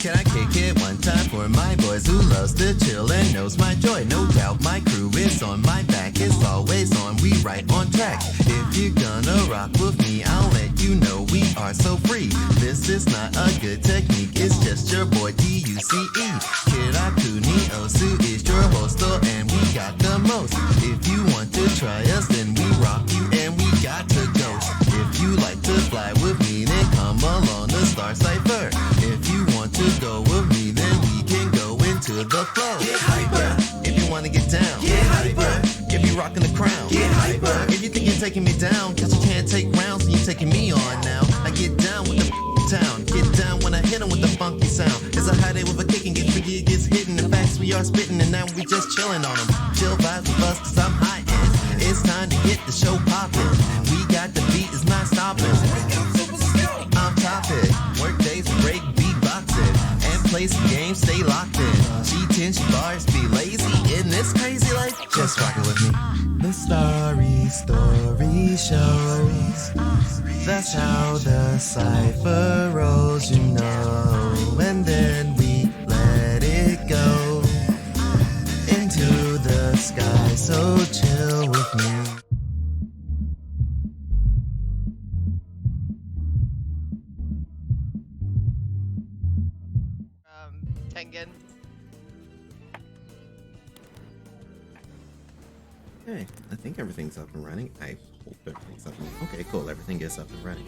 Can I kick it one time for my boys who loves to chill and knows my joy? No doubt my crew is on my back, it's always on, we right on track. If you're gonna rock with me, I'll let you know we are so free. This is not a good technique, it's just your boy D-U-C-E. Kirakuni Osu is your hostel and we got the most. If you want to try us, then we rock you and we got to ghost. If you like to fly with me, then come along the Star Cipher. If you want to go with me, then we can go into the flow. Get hyper. If you want to get down, get hyper. If you rocking the crown, get hyper. If you think you're taking me down, cause you can't take rounds, then you're taking me on now. I get down with the town, get down when I hit 'em with the funky sound. It's a high day with a kick and gets freaky, it gets hidden. In fact, we are spitting and now we just chilling on them. Chill vibes with us cause I'm high end. It's time to get the show poppin'. We got the beat, it's not stopping. I'm topic. Work days break beatboxing and play some games, stay locked in. G10 bars be lazy in this crazy life. Just rock it with me. The Starry Story shows. That's how the cipher rolls, you know. And then we let it go into the sky. So chill with me. Tengen. Okay, I think everything's up and running. I hope everything's up and running. Okay, cool. Everything is up and running.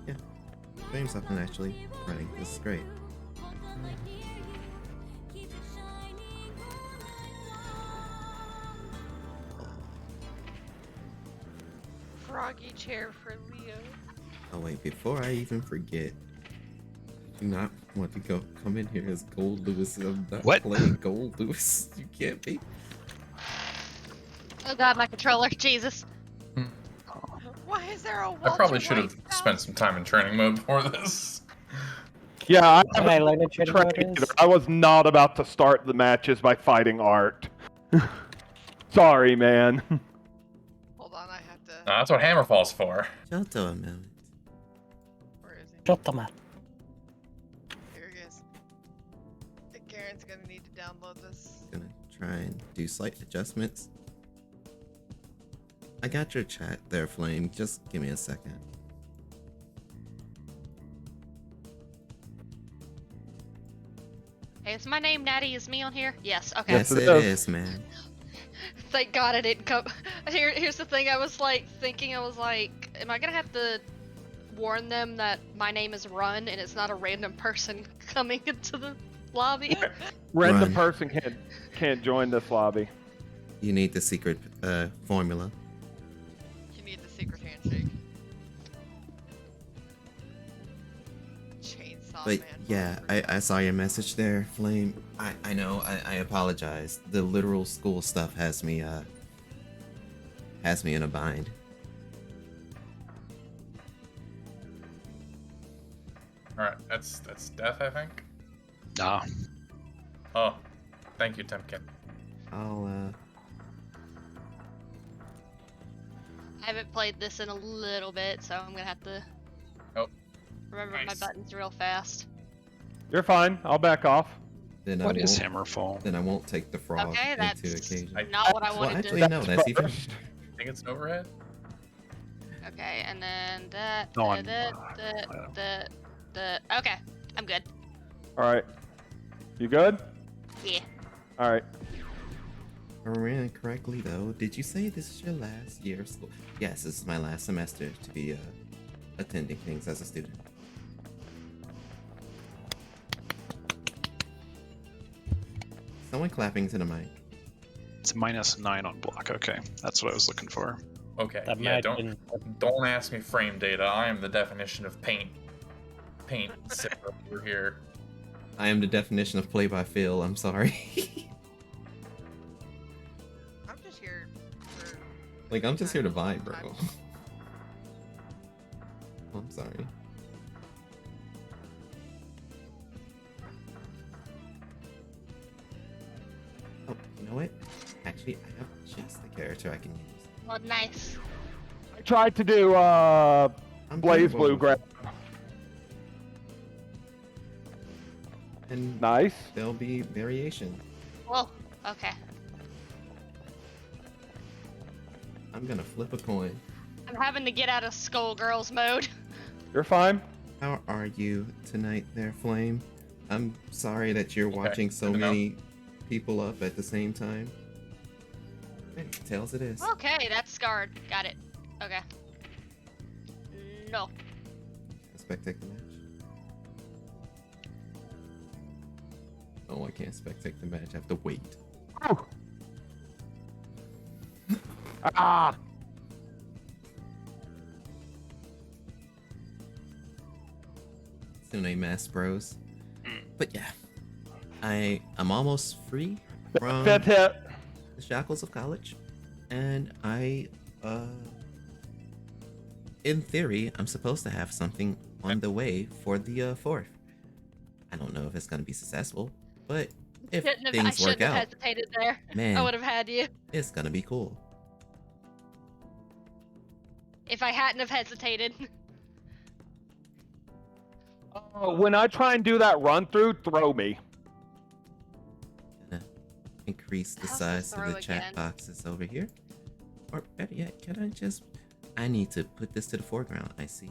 Yeah, game's up and actually running. This is great. Froggy chair for Leo. Oh wait, before I even forget, do not want to come in here as Gold Lewis. I'm not playing Gold Lewis. You can't be. Oh god, my controller. Jesus. Why is there a I probably should have spent some time in training mode before this. Yeah, I was not about to start the matches by fighting Art. Sorry, man. Hold on, I have to... That's what Hammerfall's for. Shoto a minute. Where is he? Shoto man. Here he is. I think Karen's gonna need to download this. Gonna try and do slight adjustments. I got your chat there, Flame. Just give me a second. Hey, is my name Natty? Is me on here? Yes, okay. Yes, it is, man. Thank God I didn't come. Here's the thing, I was like, thinking, am I gonna have to warn them that my name is Run and it's not a random person coming into the lobby? Random person can't join this lobby. You need the secret formula. You need the secret handshake. off, But man. yeah, I saw your message there, Flame. I know, I apologize. The literal school stuff has me in a bind. Alright, that's death, I think. Nah. Oh, thank you, Temkin. I'll I haven't played this in a little bit, so I'm gonna have to remember my Nice. buttons real fast. You're fine. I'll back off. then What I is won't Hammerfall? then I won't take the frog Okay, into that's occasion. not what I Well, wanted actually, to. no, that's even. I think it's an overhead. Okay, and then that. No, I'm- Okay, I'm good. All right. You good? Yeah. All right. If I remember correctly, though, did you say this is your last year of school? Yes, this is my last semester to be attending things as a student. Someone clapping to the mic. It's -9 on block. Okay, that's what I was looking for. Okay, That yeah, imagine- don't ask me frame data. I am the definition of paint sitting over here. I am the definition of play by feel. I'm sorry. I'm just here for. Like, I'm just here to vibe, bro. I'm sorry. Oh, you know what? Actually, I have just the character I can use. Well, nice. I tried to do I'm Blaze playable. Blue grab. And Nice. there'll be variation. Well, okay. I'm gonna flip a coin. I'm having to get out of Skullgirls mode. You're fine. How are you tonight there, Flame? I'm sorry that you're watching so good to know. many people up at the same time. Okay, tails it is. Okay, that's scarred. Got it. Okay. No. Spectate the match. Oh, I can't spectate the match. I have to wait. Ooh. Ah. Soon a mass bros. But yeah, I'm almost free from Fifth hit. the shackles of college, and in theory, I'm supposed to have something on the way for the fourth. I don't know if it's gonna be successful, but if I things shouldn't work have out, hesitated there. I man, would have had you. it's gonna be cool. If I hadn't have hesitated. When I try and do that run through, throw me. Gonna increase the How's the size of throw the chat again? boxes over here, or better yet, can I just? I need to put this to the foreground. I see.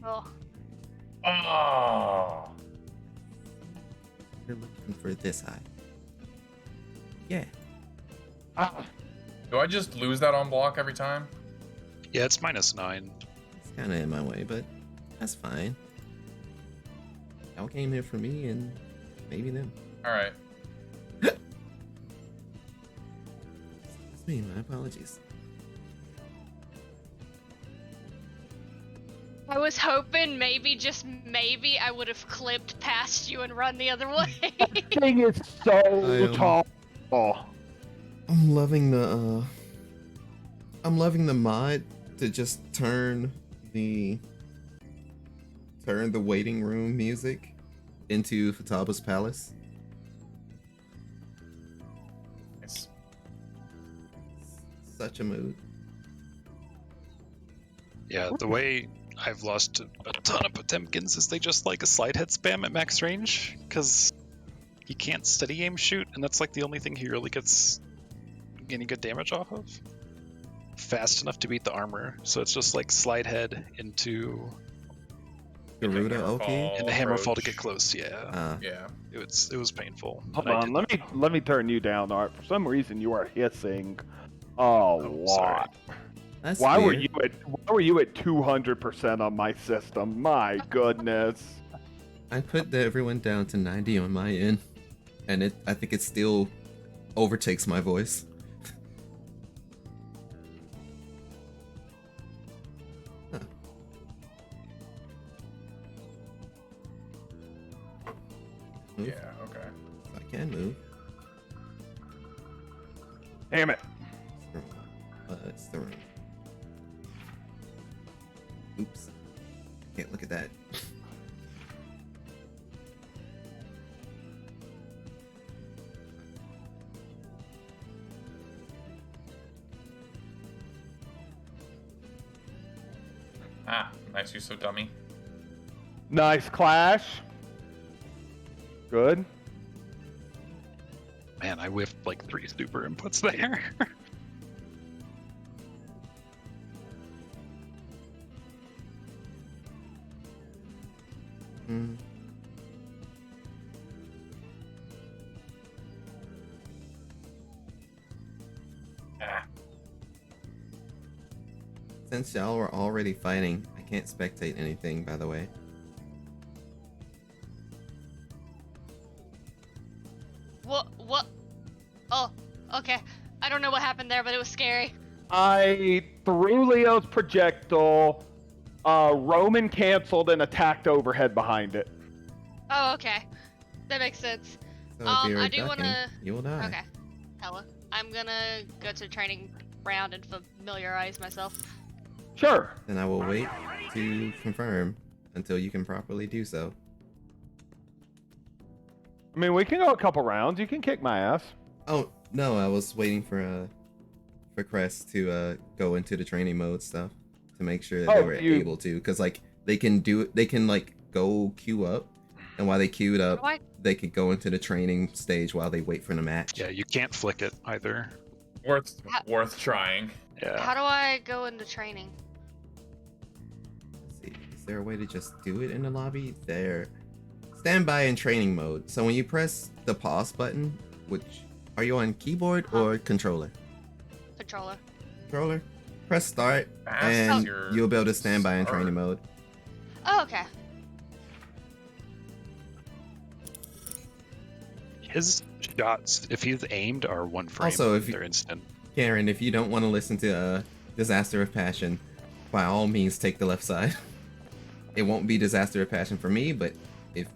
Oh. Oh, You're looking for this high. Yeah. Ah. do I just lose that on block every time? Yeah, it's -9. It's kind of in my way, but that's fine. Y'all came here for me and maybe them. All right. That's me. My apologies. I was hoping maybe, just maybe, I would have clipped past you and run the other way. Thing is so am- tall. Oh. I'm loving the mod to just turn the waiting room music into Fataba's palace. Nice. Such a mood. Yeah, the way I've lost a ton of Potemkins is they just like a slide head spam at max range, because he can't steady aim shoot, and that's like the only thing he really gets any good damage off of. Fast enough to beat the armor, so it's just like slide head into Garuda Oki. and the hammerfall to get close. Yeah, Yeah. it was painful. Hold and I on, did- let me turn you down, Art. For some reason, you are hissing a lot. That's Why were weird. you at 200% on my system? My goodness. I put everyone down to 90 on my end, and I think it still overtakes my voice. Huh. move. Yeah, okay. I can move. Damn it. It's the room. Oops. Can't look at that. Ah, nice use of dummy. Nice clash. Good. Man, I whiffed like 3 super inputs there. Hmm. Ah, Since y'all were already fighting, I can't spectate anything, by the way. What? Oh, okay. I don't know what happened there, but it was scary. I threw Leo's projectile. Roman canceled and attacked overhead behind it. Oh, okay. That makes sense. So if you're I do ducking, wanna. you will die. Okay. Hella. I'm gonna go to the training round and familiarize myself. Sure. Then I will wait to confirm until you can properly do so. I mean, we can go a couple rounds. You can kick my ass. Oh no, I was waiting for Crest to go into the training mode stuff to make sure that they were able to, because like they can like go queue up, and while they queued up, they could go into the training stage while they wait for the match. Yeah, you can't flick it either. worth trying. Yeah. How do I go into training? Let's see, is there a way to just do it in the lobby? There. Stand by in training mode. So when you press the pause button, which are you on keyboard or controller? Controller. Controller. Press start, Fast and your you'll be able to stand by in start. training mode. Oh, okay. His shots, if he's aimed, are 1 frame. Also, if they're instant. Karen, if you don't want to listen to Disaster of Passion, by all means take the left side. It won't be Disaster of Passion for me, but if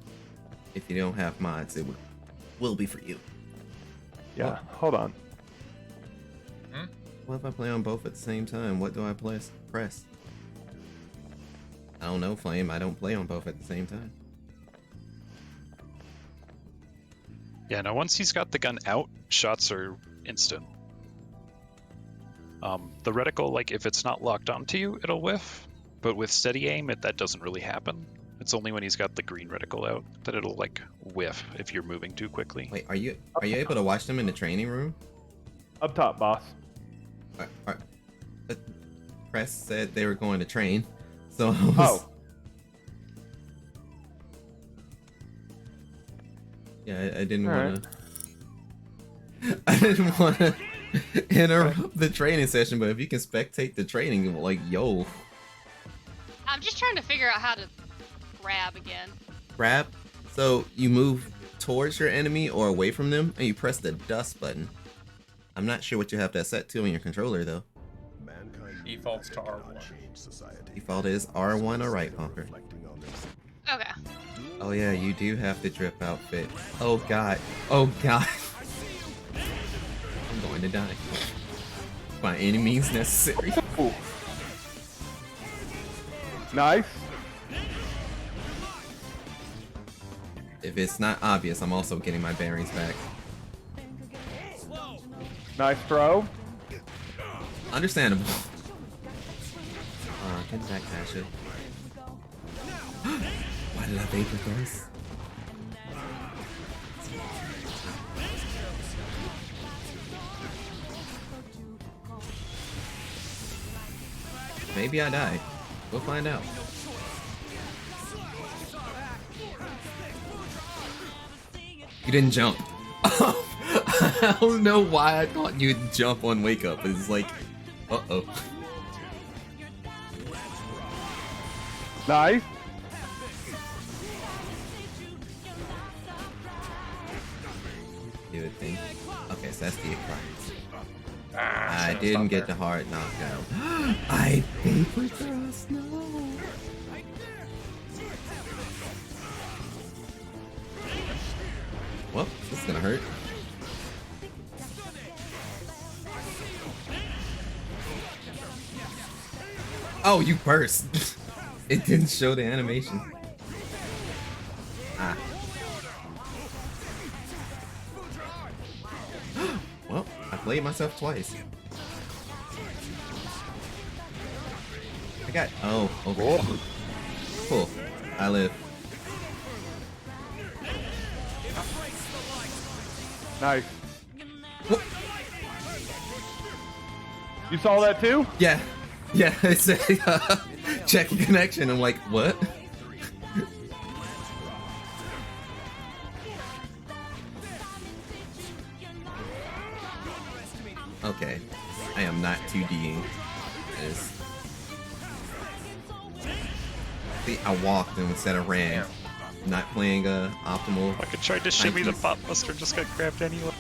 you don't have mods, it will be for you. Yeah, hold on. What if I play on both at the same time? What do I press? I don't know, Flame. I don't play on both at the same time. Yeah, now once he's got the gun out, shots are instant. The reticle, like if it's not locked onto you, it'll whiff. But with steady aim, that doesn't really happen. It's only when he's got the green reticle out that it'll like whiff if you're moving too quickly. Wait, are you able to watch them in the training room? Up top, boss. But Press said they were going to train, so yeah, I didn't want to. I didn't want to interrupt the training session, but if you can spectate the training, like, yo. I'm just trying to figure out how to grab again. Grab. So you move towards your enemy or away from them, and you press the dust button. I'm not sure what you have that set to on your controller, though. Defaults to R1. Default is R1 or right bumper. Okay. Oh yeah, you do have the drip outfit. Oh god. Oh god. I'm going to die. By any means necessary. Ooh. Nice. If it's not obvious, I'm also getting my bearings back. Nice throw. Understandable. Can backdash it. Why did I vapor thrust? Maybe I died. We'll find out. You didn't jump. I don't know why I thought you'd jump on wake up. It's like, uh-oh. Nice. You would think. Okay, so that's the prize. Ah, I should've didn't stopped get the there. hard knockdown. I vapor thrust, no. Well, this is gonna hurt. Oh, you burst. It didn't show the animation. Ah. Well, I played myself twice. I got. Oh, okay. Cool. I live. Nice. Whoop. You saw that too? Yeah. Yeah, it said checking connection. I'm like, what? Okay. I am not 2D'ing this. See, I walked instead of ran. Not playing optimal. Fucking tried to shimmy the pop buster, just got grabbed anyway.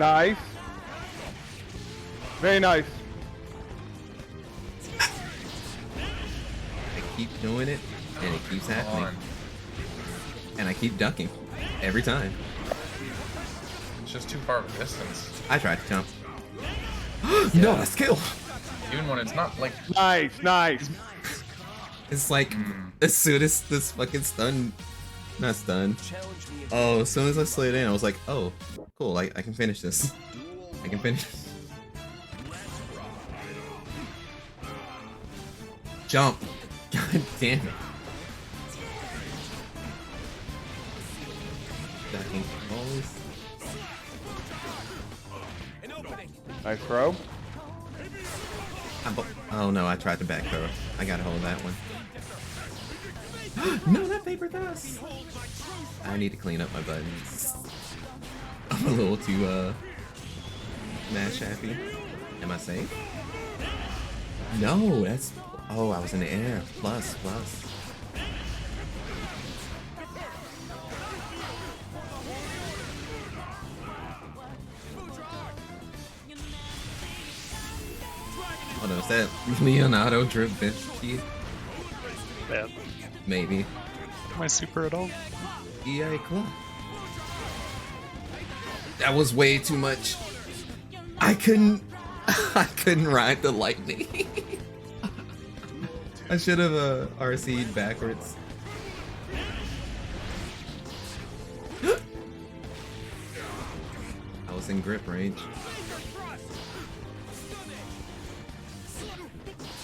Nice. Very nice. I keep doing it, and it keeps happening. And I keep ducking. Every time. It's just too far of a distance. I tried to jump. No, that's kill! Even when it's not like. Nice, nice. It's like, as soon as this fucking stun, not stun. Oh, as soon as I slid in, I was like, oh, cool, I can finish this. I can finish this. Jump. God damn it. Ducking always. Nice throw. Oh no, I tried to back throw. I gotta hold that one. No, not paper dust. I need to clean up my buttons. I'm a little too mash happy. Am I safe? No, that's. Oh, I was in the air. Plus. Oh no, is that Leonardo drip Vinci? Yeah. Maybe. Am I super at all? EA Club. That was way too much. I couldn't ride the lightning. I should have RC'd backwards. I was in grip range.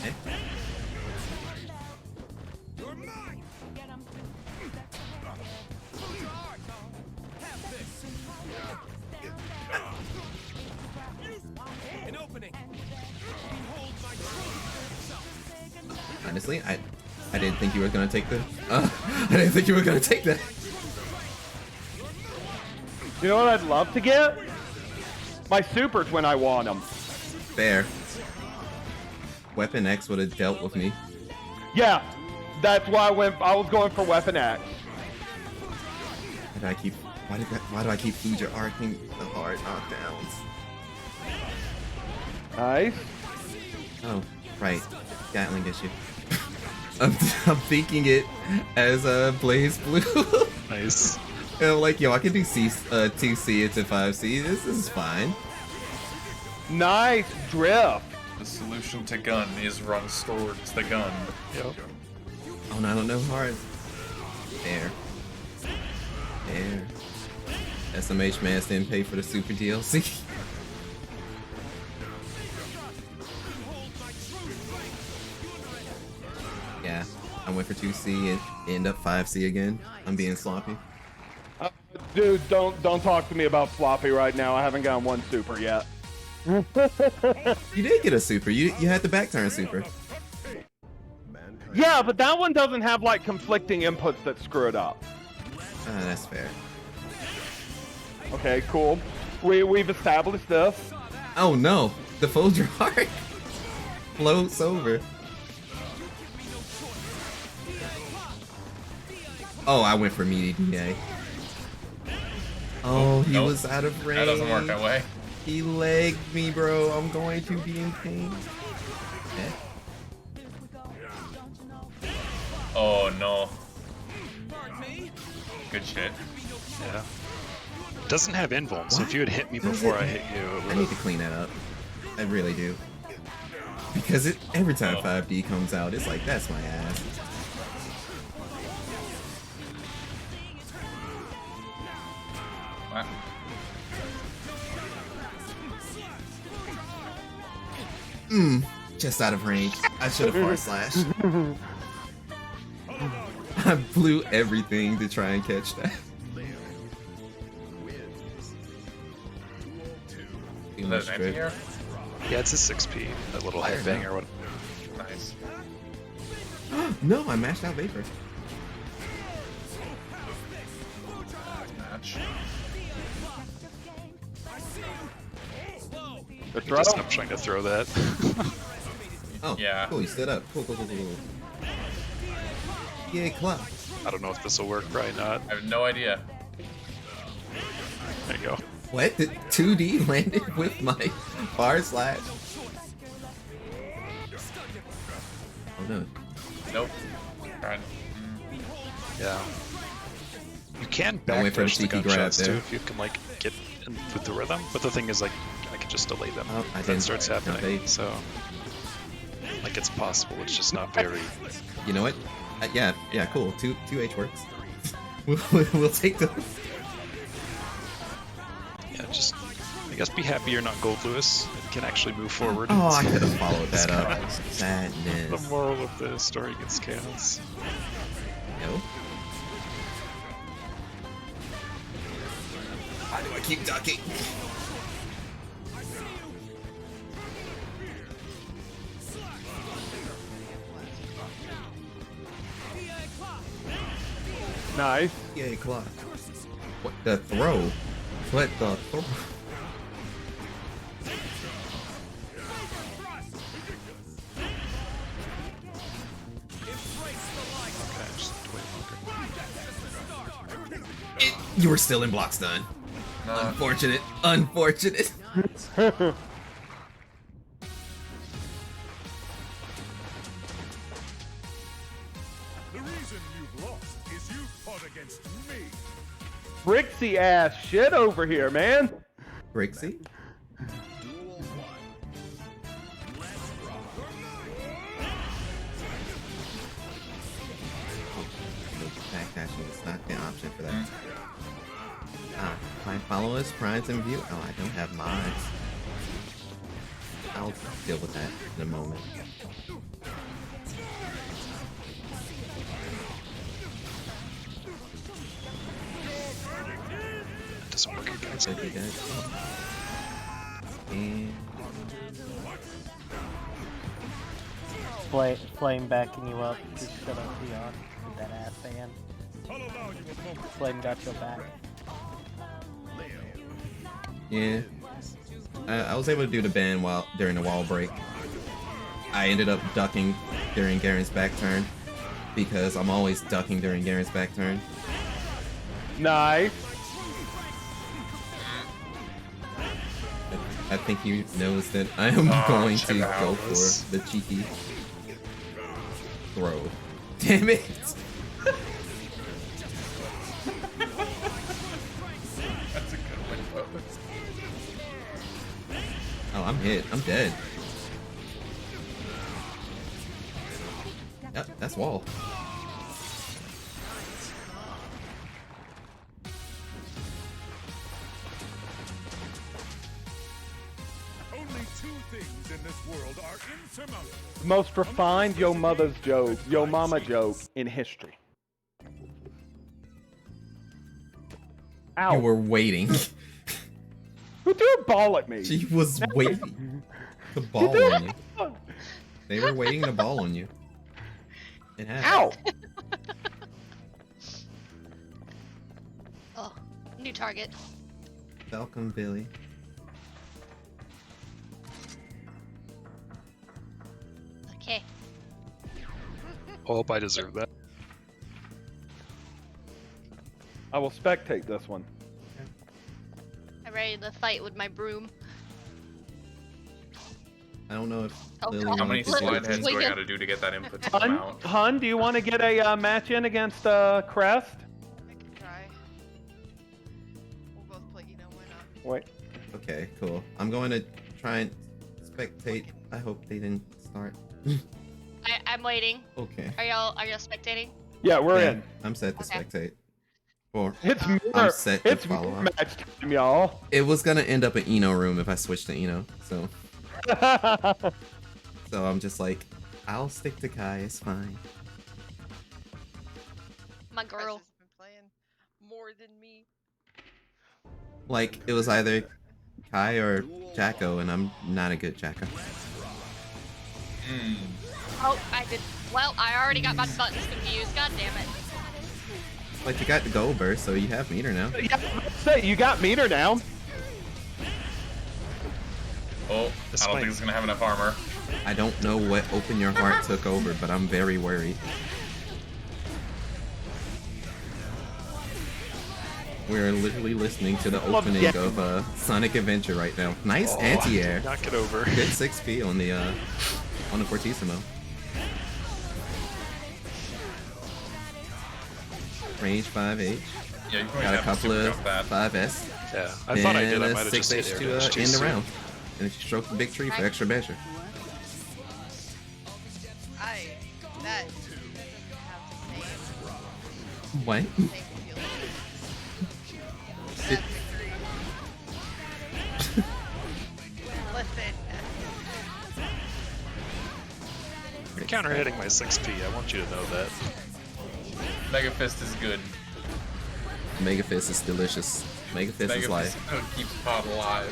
Eh? Honestly, I didn't think you were gonna take the. I didn't think you were gonna take that. You know what I'd love to get? My supers when I want them. Fair. Weapon X would have dealt with me. Yeah, that's why I was going for Weapon X. Why do I keep Fuja arcing the hard knockdowns? Nice. Oh, right. Gatling issue. I'm thinking it as Blaze Blue. Nice. And I'm like, yo, I can do 2C into 5C. This is fine. Nice drift. The solution to gun is run towards the gun. Yep. Oh no, I don't know hard. There. SMH Mass didn't pay for the super DLC. Yeah, I went for 2C and end up 5C again. I'm being sloppy. Dude, don't talk to me about floppy right now. I haven't gotten one super yet. You did get a super. You had the back turn super. Yeah, but that one doesn't have like conflicting inputs that screw it up. That's fair. Okay, cool. We've established this. Oh no, the Folger arc floats over. Oh, I went for meaty DA. Oh, he Nope. was out of range. That doesn't work that way. He legged me, bro. I'm going to be in pain. Eh? Oh no. Good shit. Yeah. It doesn't have invuln, so if you had hit me before I hit you, it I would need to have... clean that up. I really do. Because every time 5D comes out, it's like, that's my ass. What? Just out of range. I should have far slashed. I blew everything to try and catch that. Too Is much that an strip. anti-air? Yeah, it's a 6p, that little headbang or what. Nice. No, I mashed out Vapor. Match. The You throw. just stop trying to throw that. Oh, Yeah. cool, you stood up. Cool. Yay, club. I don't know if this will work, probably not. I have no idea. There you go. What? The 2D landed with my far slash? Oh no. Nope. Alright. Yeah. You can Don't wait for the backdash the cheeky grab gunshots too there. if you can like get in with the rhythm, but the thing is like I can just delay them. Oh, I That didn't. starts Not happening, bait. so like it's possible. It's just not very. You know what? Yeah, cool. 2H works. We'll take those. Yeah, just I guess be happy you're not Gold Lewis and can actually move forward. Oh, I could have followed that up. The Sadness. moral of the story gets chaos. No. Why do I keep ducking? Nice. Yay, clock. What the throw? What the throw? Okay, just wait longer. You were still in block stun. No. Unfortunate. Unfortunate. The reason you've lost is you fought against me. Brixie ass shit over here, man. Brixie? Backdashing is not the option for that. My followers, prides, and view. Oh, I don't have mods. I'll deal with that in a moment. It doesn't work against So do that. And Flame backing you up. Just shut up, Leon. With that ass fan. I'll allow you a moment. Flame got your back. yeah, I was able to do the ban during the wall break. I ended up ducking during Garen's back turn because I'm always ducking during Garen's back turn. Nice. I think he knows that I am going to check out go this. for the cheeky throw. Damn it! That's a good win pose. Oh, I'm hit. I'm dead. Yep, that's wall. Only two things in this world are insurmountable. Most refined yo mother's joke, yo mama joke in history. Ow. You were waiting. Who threw a ball at me? She was waiting to ball on you. They were waiting to ball on you. It happened. Ow! Oh, new target. Falcon Billy. Okay. I hope I deserve that. I will spectate this one. I'm ready to fight with my broom. I don't know if Oh, Lily God. How many wants to Look, slide do heads this. do I Wait, gotta do to get that input to come Hun, out? Hun, do you want to get a match in against Crest? I can try. cool. I'm going to try and spectate. I hope they didn't start. I'm waiting. Okay. Are y'all spectating? Yeah, we're Yeah, in. I'm set to Okay. spectate. Or It's I'm mirror. set to It's follow mirror up. match time, y'all. It was gonna end up an Eno room if I switched to Eno, so I'm just like, I'll stick to Kai. It's fine. My Chris girl. has been playing more than me. Like it was either Kai or Jacko, and I'm not a good Jacko. Oh, I did. Well, I already got my buttons confused. God damn it. But you got the gold burst, so you have meter now. Yeah, say you got meter now. Oh, I don't think he's gonna have enough armor. I don't know what Open Your Heart took over, but I'm very worried. We're literally listening to the opening of Sonic Adventure right now. Nice anti-air. Knock it over. Good 6p on the Fortissimo. Range 5H. Yeah, you Got a couple of 5S. Yeah, I thought I did. I And might have just hit 6H air to dash too end the soon. round. And if you stroke the big tree for extra measure. That doesn't have the What? same feeling. That victory. Listen. You're counter hitting my 6p. I want you to know that. Mega Fist is good. Mega Fist is delicious. Mega Fist is Mega life. Fist keeps Pod alive.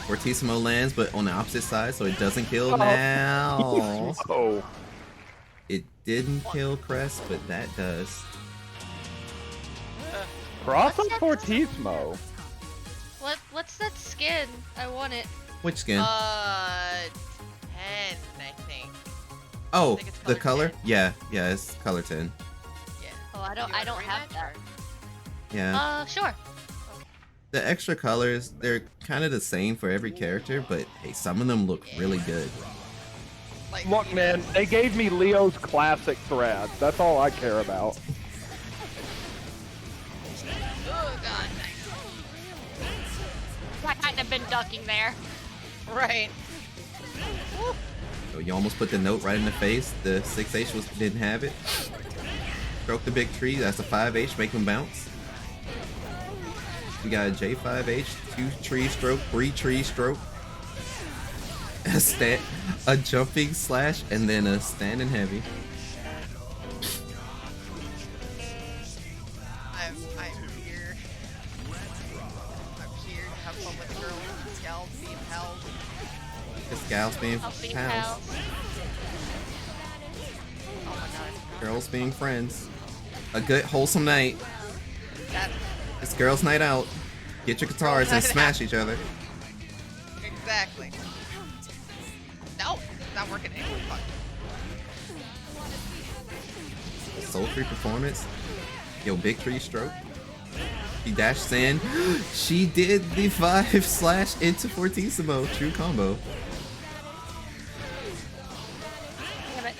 Fortissimo lands, but on the opposite side, so it doesn't kill now. Oh. It didn't kill Crest, but that does. Cross on Fortissimo. What's that skin? I want it. Which skin? 10, I think. Oh, think it's the color color? 10. Yeah, it's color 10. Yeah. Oh, I don't have that. Yeah. Sure. The extra colors, they're kind of the same for every character, but hey, some of them look really good. Like, Look, man, they gave me Leo's classic thread. That's all I care about. Oh god. I couldn't have been ducking there. Right. So you almost put the note right in the face. The 6H didn't have it. Stroke the big tree, that's a 5H, make them bounce. We got a J5H, 2 tree stroke, 3 tree stroke. A jumping slash, and then a standing heavy. I'm here. I'm here to have fun with the girls and scouts being pals. This gal's being I'll be pals. pals. Oh my god. Girls being friends. A good wholesome night. That's It's girls' night out. Get your guitars and smash each other. exactly. No, it's not working anymore. Fuck. Sultry performance. Yo, big tree stroke. She dashed in. She did the 5 slash into Fortissimo. True combo. Damn it.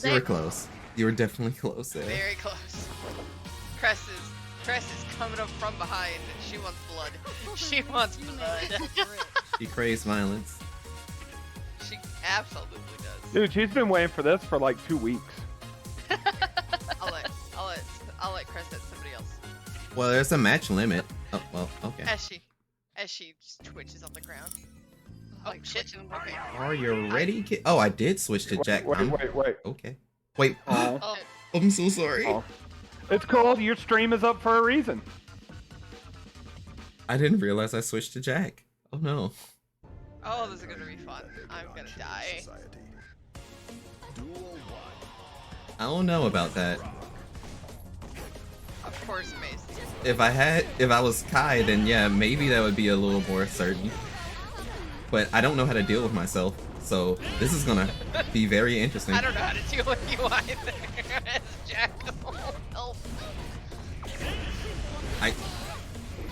You were close. You were definitely close there. Very close. Cress is coming up from behind. She wants blood. She wants blood. She craves violence. She absolutely does. Dude, she's been waiting for this for like 2 weeks. I'll let Cress hit somebody else. Well, there's a match limit. Oh, well, okay. As she just twitches on the ground. Oh shit. Okay. Are you ready, kid? Oh, I did switch to Jack. Wait. Okay. Wait. Oh, I'm so sorry. Oh. It's cool. Your stream is up for a reason. I didn't realize I switched to Jack. Oh no. oh, this is gonna be fun. I'm gonna die. I don't know about that. Of course, Macy. If I was Kai, then yeah, maybe that would be a little more certain. But I don't know how to deal with myself, so this is gonna be very interesting. I don't know how to deal with you either. As Jackal. Help. I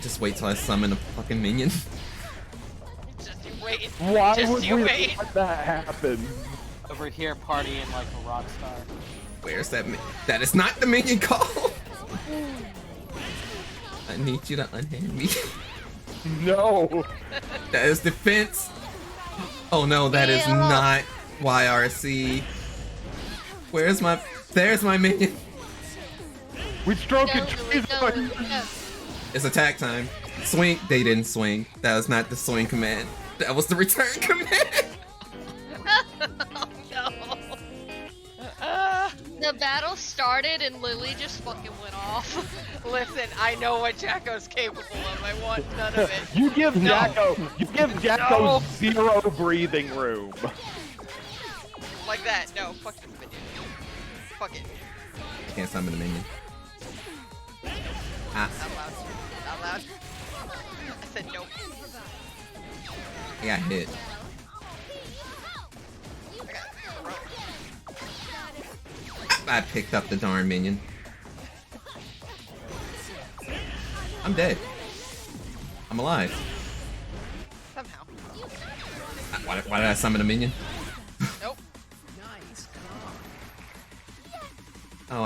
just wait till I summon a fucking minion. Just you wait. Why Just would you we wait. let that happen? Over here partying like a rock star. Where's that? That is not the minion call. I need you to unhand me. No. That is defense. Oh no, that is Yeah. not YRC. Where's my... There's my minion. We stroking No, trees. no, no. It's attack time. Swing. They didn't swing. That was not the swing command. That was the return command. The battle started and Lily just fucking went off. Listen, I know what Jacko's capable of. I want none of it. You give No. Jacko No. 0 breathing room. Like that. No, fuck this minion. Fuck it. Can't summon the minion. Ah, Not loud. Not loud. I said nope. I got hit. I got thrown. I picked up the darn minion. I'm dead. I'm alive. Somehow. Why did I summon a minion? Nope. Oh,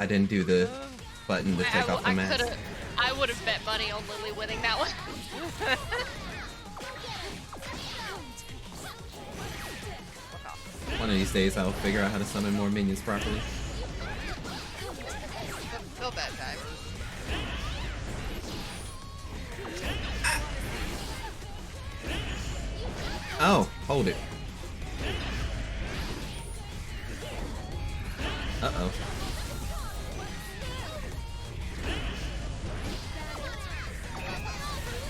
I didn't do the button to take off the mask. I would have bet money on Lily winning that one. One of these days I'll figure out how to summon more minions properly. Still that time. Oh, hold it. Uh-oh.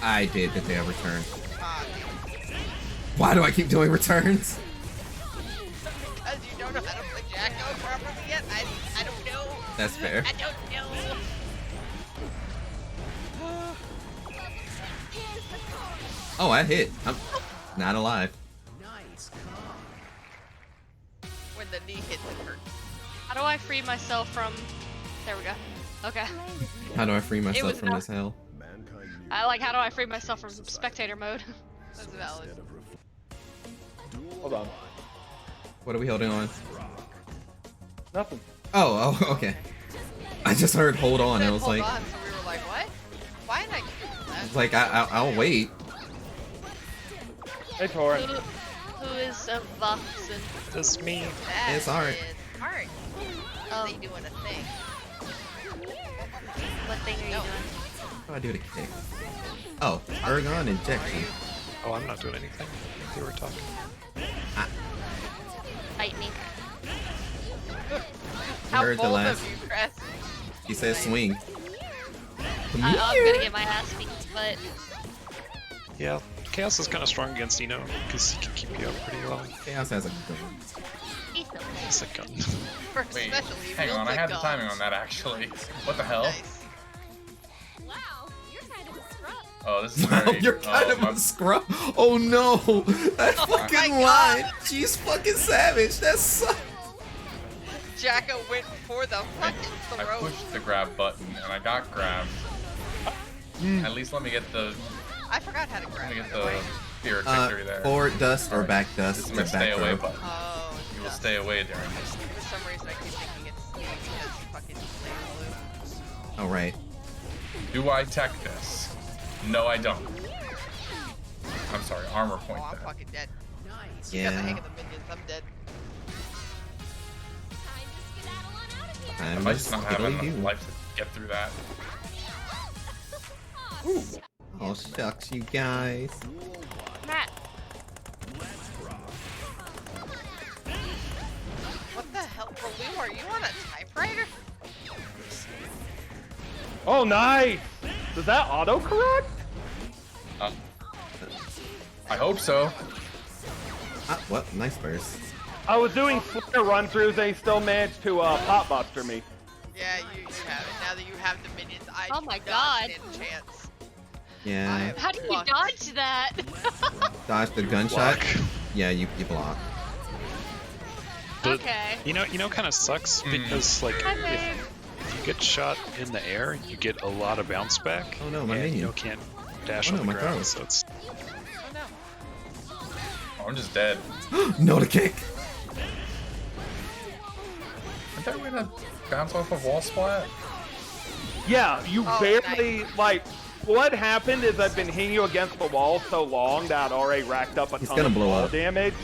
I did the damn return. Why do I keep doing returns? Because you don't know how to play Jacko properly yet? I don't know. That's fair. I don't know. Oh, I hit. I'm not alive. When the knee hits, it hurts. How do I free myself from... There we go. Okay. How do I free myself was from not- this hell? How do I free myself from spectator mode? That's valid. Hold on. What are we holding on? Nothing. Oh, okay. I just heard hold on. I was Hold like, on, so we were like, what? Why did I do that? it's like I'll wait. Hey, Torin. Who is a Voxen? That's me. That It's art. is art. They doing a thing. What thing are you No. doing? How do I do the kick? Oh, Ergon injection. Oh, I'm not doing anything. They were talking. Fight me. How heard the bold last- of you, Cress. He says swing. I'm gonna get my ass beat, but Yeah, Chaos is kind of strong against Eno because he can keep you up pretty long. Chaos has a gun. he's so It's a gun. For Wait, especially hang on, I wields had the guns. timing on that actually. What the hell? Nice. Oh, this is Wow, very. you're kind of my- a scrub. Oh no, that Oh my fucking God. line. She's fucking savage. That's so... Jacko went for the I fucking throat. pushed the grab button and I got grabbed. At least let me get the I forgot how to grab, let me by get the way. the spirit victory there. forward dust or back This dust is to my back stay away row. button. Oh, You will dust. stay away during this. For some reason, I keep thinking it's me because fucking Lady Blue. All right. Do I tech this? No, I don't. I'm sorry, armor point Oh, I'm that. fucking dead. You got the hang Yeah. of the minions. I'm dead. I I might just not have enough you. life to get through that. Oh shucks, you guys. Matt. What the hell? Baloo, are you on a typewriter? Oh, nice. Does that autocorrect? I hope so. Ah, what? Nice burst. I was doing flare run-throughs and he still managed to pop buster me. Yeah, you have it. Now that you have the minions, I Oh do my not God. stand a chance. Yeah. How do you Block. dodge that? Dodge the gunshot. Block. Yeah, you block. But, Okay. You know, kind of sucks because like Hi, babe. if you get shot in the air, you get a lot of bounce back. Oh no, my and minion. you can't dash Oh on no, the my ground, throat. so it's Oh no. Oh, I'm just dead. No to kick. Aren't they gonna bounce off of wall splat? Yeah, you Oh, barely like what happened is I've been hitting you against the wall so long that I'd already racked up a ton gonna of blow wall up. damage.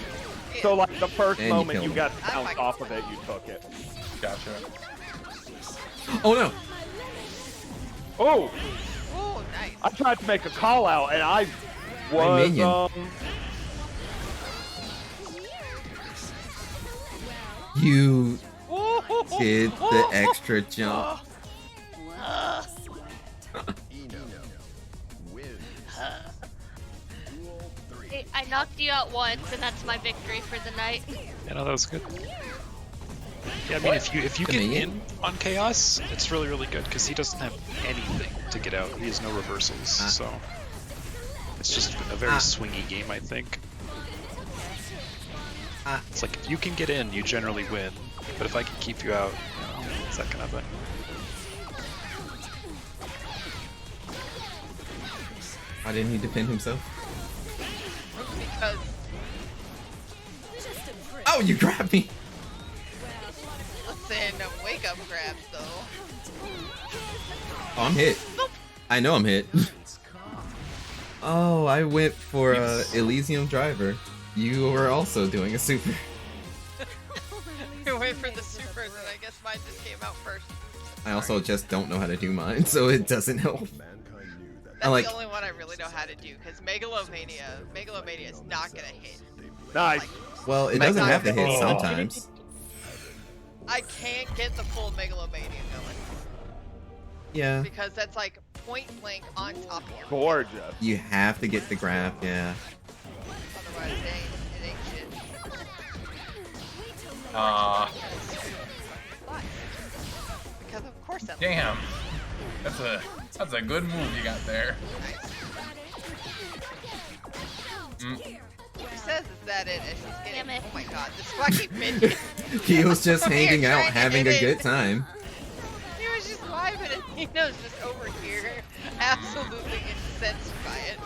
So like the first And you moment killed you him. got bounced off of it, you took it. Gotcha. Oh no! Oh! Oh, nice. I tried to make a call out and I My was minion. You did the extra jump. I knocked you out once, and that's my victory for the night. Yeah, no, that was good. Yeah, I mean, if you get Dominion? in on Chaos, it's really, really good, because he doesn't have anything to get out. He has no reversals, so... It's just a very swingy game, I think. It's like, if you can get in, you generally win. But if I can keep you out, you know, it's that kind of thing. Why didn't he defend himself? Because Oh, you grabbed me! listen, wake up grabs though. Oh, I'm hit. I know I'm hit. Oh, I went for Elysium Driver. You were also doing a super. You wait for the supers, and I guess mine just came out first. I also just don't know how to do mine, so it doesn't help. That's like- the only one I really know how to do, because Megalomania is not gonna hit. Nice. Well, it doesn't have to hit Oh. sometimes. I can't get the full Megalomania going, Yeah. because that's like point blank on top of you. Gorgeous. You have to get the grab, yeah. Otherwise, it ain't shit. Because of course I'm Damn. That's a good move you got there. She says is that it, and she's getting. Damn it. Oh my god, this fucking minion. He was just hanging out, Trying to having hit a it. good time. He was just vibing, and Nino's just over here, absolutely incensed by it.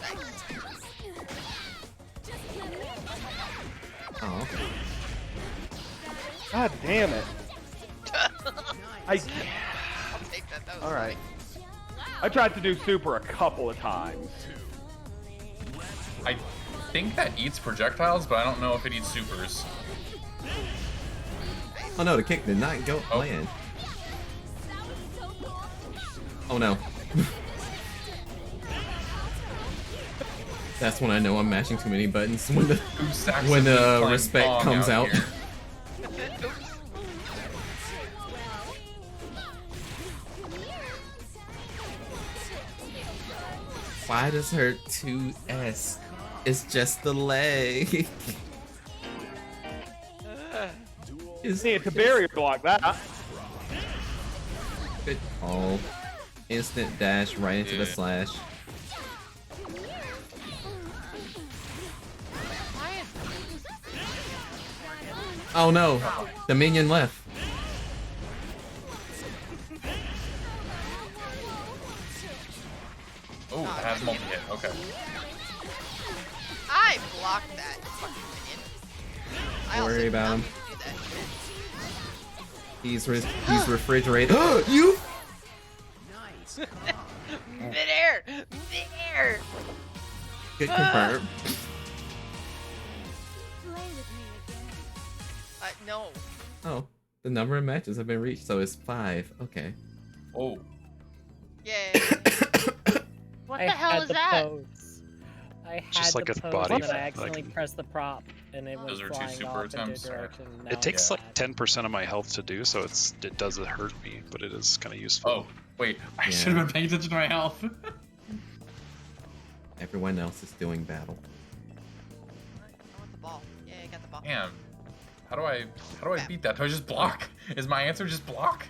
Nice. Oh. God damn it. I'll take that. That was Alright. funny. I tried to do super a couple of times. I think that eats projectiles, but I don't know if it eats supers. Oh no, the kick did not go land. Oh no. That's when I know I'm mashing too many buttons. When the Who's stacks when of me playing respect Pong comes out. here? Oops. Why does her 2S? It's just the leg. See, it's a barrier block that. Good call. Instant dash right into the Yeah. slash. Oh no, the minion left. Oh, it has multi-hit. Okay. I blocked that fucking minion. I Don't also worry did about not him. mean to do that shit. He's refrigerated. You? Midair! Midair! Good confirm. No. Oh, the number of matches have been reached, so it's 5. Okay. Oh. Yay. What the hell is that? I had Just like the a pose, body and then I like- accidentally pressed the prop, and it went Those are two flying super off into a attempts, or- direction. Now It takes it's like bad. 10% of my health to do, so it does hurt me, but it is kind of useful. Oh, wait. I Yeah. should have been paying attention to my health. Everyone else is doing battle. I want the ball. Yeah, I got the ball. Damn. How do I beat that? Do I just block? Is my answer just block?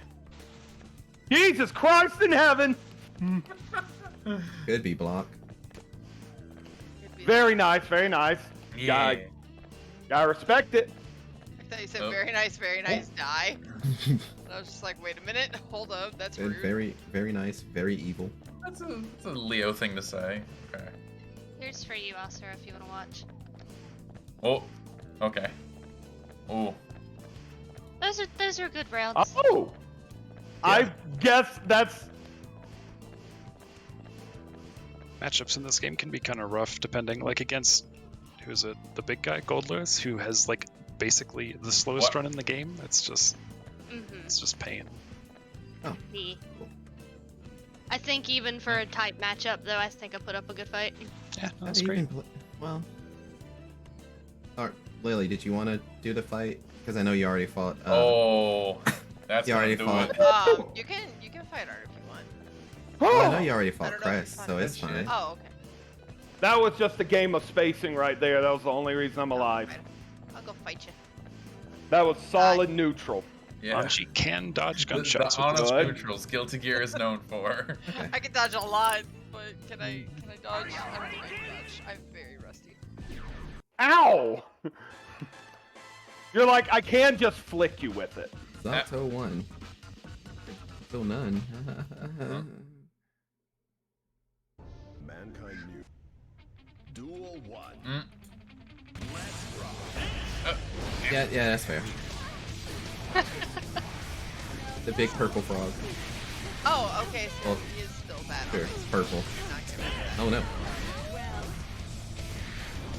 Jesus Christ in heaven! Could be block. Could be- Very nice, very nice. Yeah. Gotta respect it. I thought you said Oh. very nice, die. And I was just like, wait a minute, hold up, that's rude. Very, very nice, very evil. That's a Leo thing to say. Okay. Here's for you, Oscar, if you want to watch. Oh. Okay. Oh. Those are good rounds. Oh! I guess that's. Matchups in this game can be kind of rough, depending, like against who's it? The big guy, Goldless, who has like basically the slowest run in the game. It's just pain. Me. I think even for a tight matchup, though, I think I put up a good fight. Yeah, How that's do you great. even well. Alright, Lily, did you want to do the fight? Because I know you already fought. Oh, that's you already gonna do fought. it. You can fight Art if you want. Well, I know you already I fought don't know if Crest, you so fought it's that fine. shit. Oh, okay. That was just a game of spacing right there. That was the only reason I'm alive. I'll go fight you. That was solid neutral. Yeah. She can dodge The gunshots. honest with Good. neutrals Guilty Gear is known for. I can dodge a lot, but can I dodge? I don't think I can dodge. I'm very rusty. Ow! You're like, I can just flick you with it. Zato won. Still none. Mankind new. Duel 1. Mm. yeah, that's fair. The big purple frog. Oh, okay, so Well, he is still bad. Sure, Okay, purple. not giving me that. Oh no.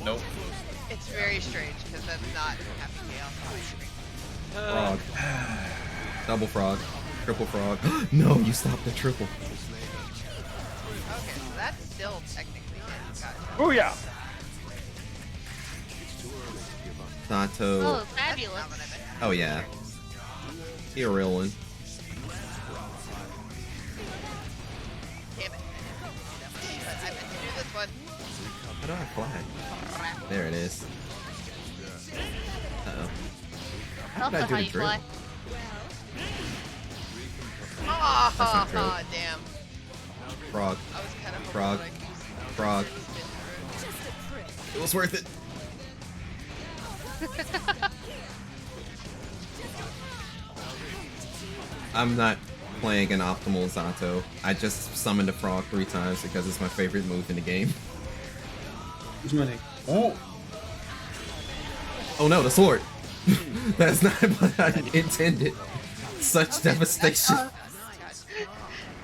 Nope. It's very strange because that's not Happy Chaos on my screen. Frog. Double frog. Triple frog. No, you stopped the triple. Okay, so that's still technically it. Got it. Oh yeah. Zato. Oh, That's fabulous. not what I meant. Oh yeah. He a real one. Damn it. But I meant to do this one. How do I fly? There it is. Uh-oh. How did I Also do how the you drill? fly. Ah, That's not true. damn. Frog. I was kind of hoping Frog. that I could use Frog. spin through. It was worth it. I'm not playing an optimal Zato. I just summoned a frog 3 times because it's my favorite move in the game. Who's winning? Ooh. Oh no, the sword! That's not what I intended. Such devastation.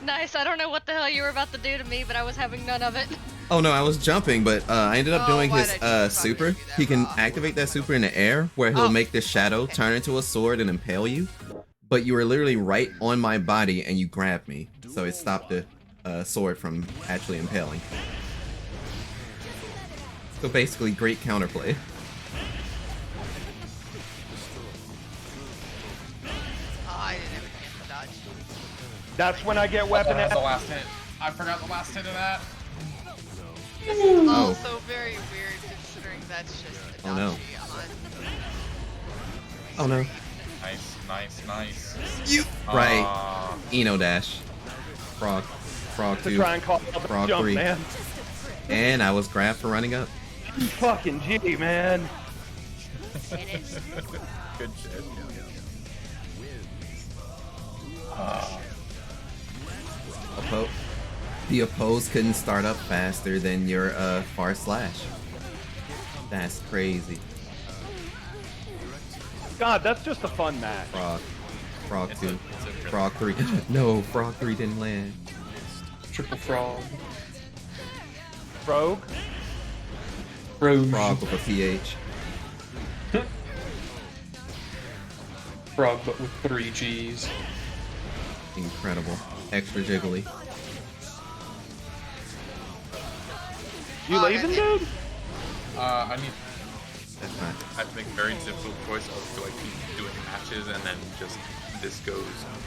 Nice. I don't know what the hell you were about to do to me, but I was having none of it. Oh no, I was jumping, but I ended up doing why his did I just super. do that He can wrong? activate that super in the air, where he'll Oh. make this shadow turn into a sword and impale you. But you were literally right on my body and you grabbed me, so it stopped the sword from actually impaling. So basically, great counterplay. Oh, I didn't have a chance to dodge. That's when I get weapon. That's the last hit. I forgot the last hit of that. This is also very weird considering that's just a Oh, no. dodgy on. Oh no. Nice, nice, nice. You right. Ah. Eno dash. Frog. Frog To 2. try and call up the Frog jump, 3. man. And I was grabbed for running up. Fucking G, man. Good shit. The oppose couldn't start up faster than your far slash. That's crazy. God, that's just a fun match. Frog. Frog It's 2. a really Frog 3. No, Frog 3 didn't land. Triple frog. Rogue. Rogue. Frog with a PH. Frog, but with 3 G's. Incredible. Extra jiggly. You Oh, leaving, goddamn. dude? I need. That's fine. I have to make a very difficult choice of do I keep doing matches and then just this goes